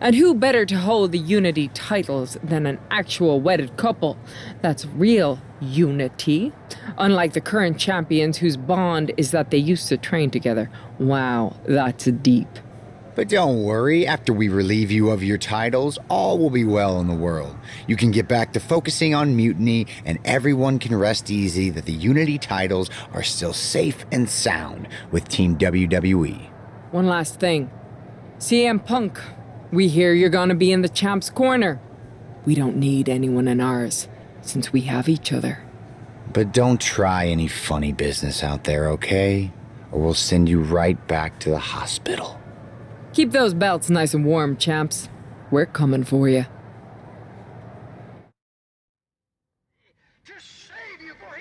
And who better to hold the Unity titles than an actual wedded couple? That's real unity. Unlike the current champions whose bond is that they used to train together. Wow, that's deep. But don't worry, after we relieve you of your titles, all will be well in the world. You can get back to focusing on Mutiny, and everyone can rest easy that the Unity titles are still safe and sound with Team WWE. One last thing. CM Punk, we hear you're gonna be in the champ's corner. We don't need anyone in ours, since we have each other. But don't try any funny business out there, okay? Or we'll send you right back to the hospital. Keep those belts nice and warm, champs. We're coming for you.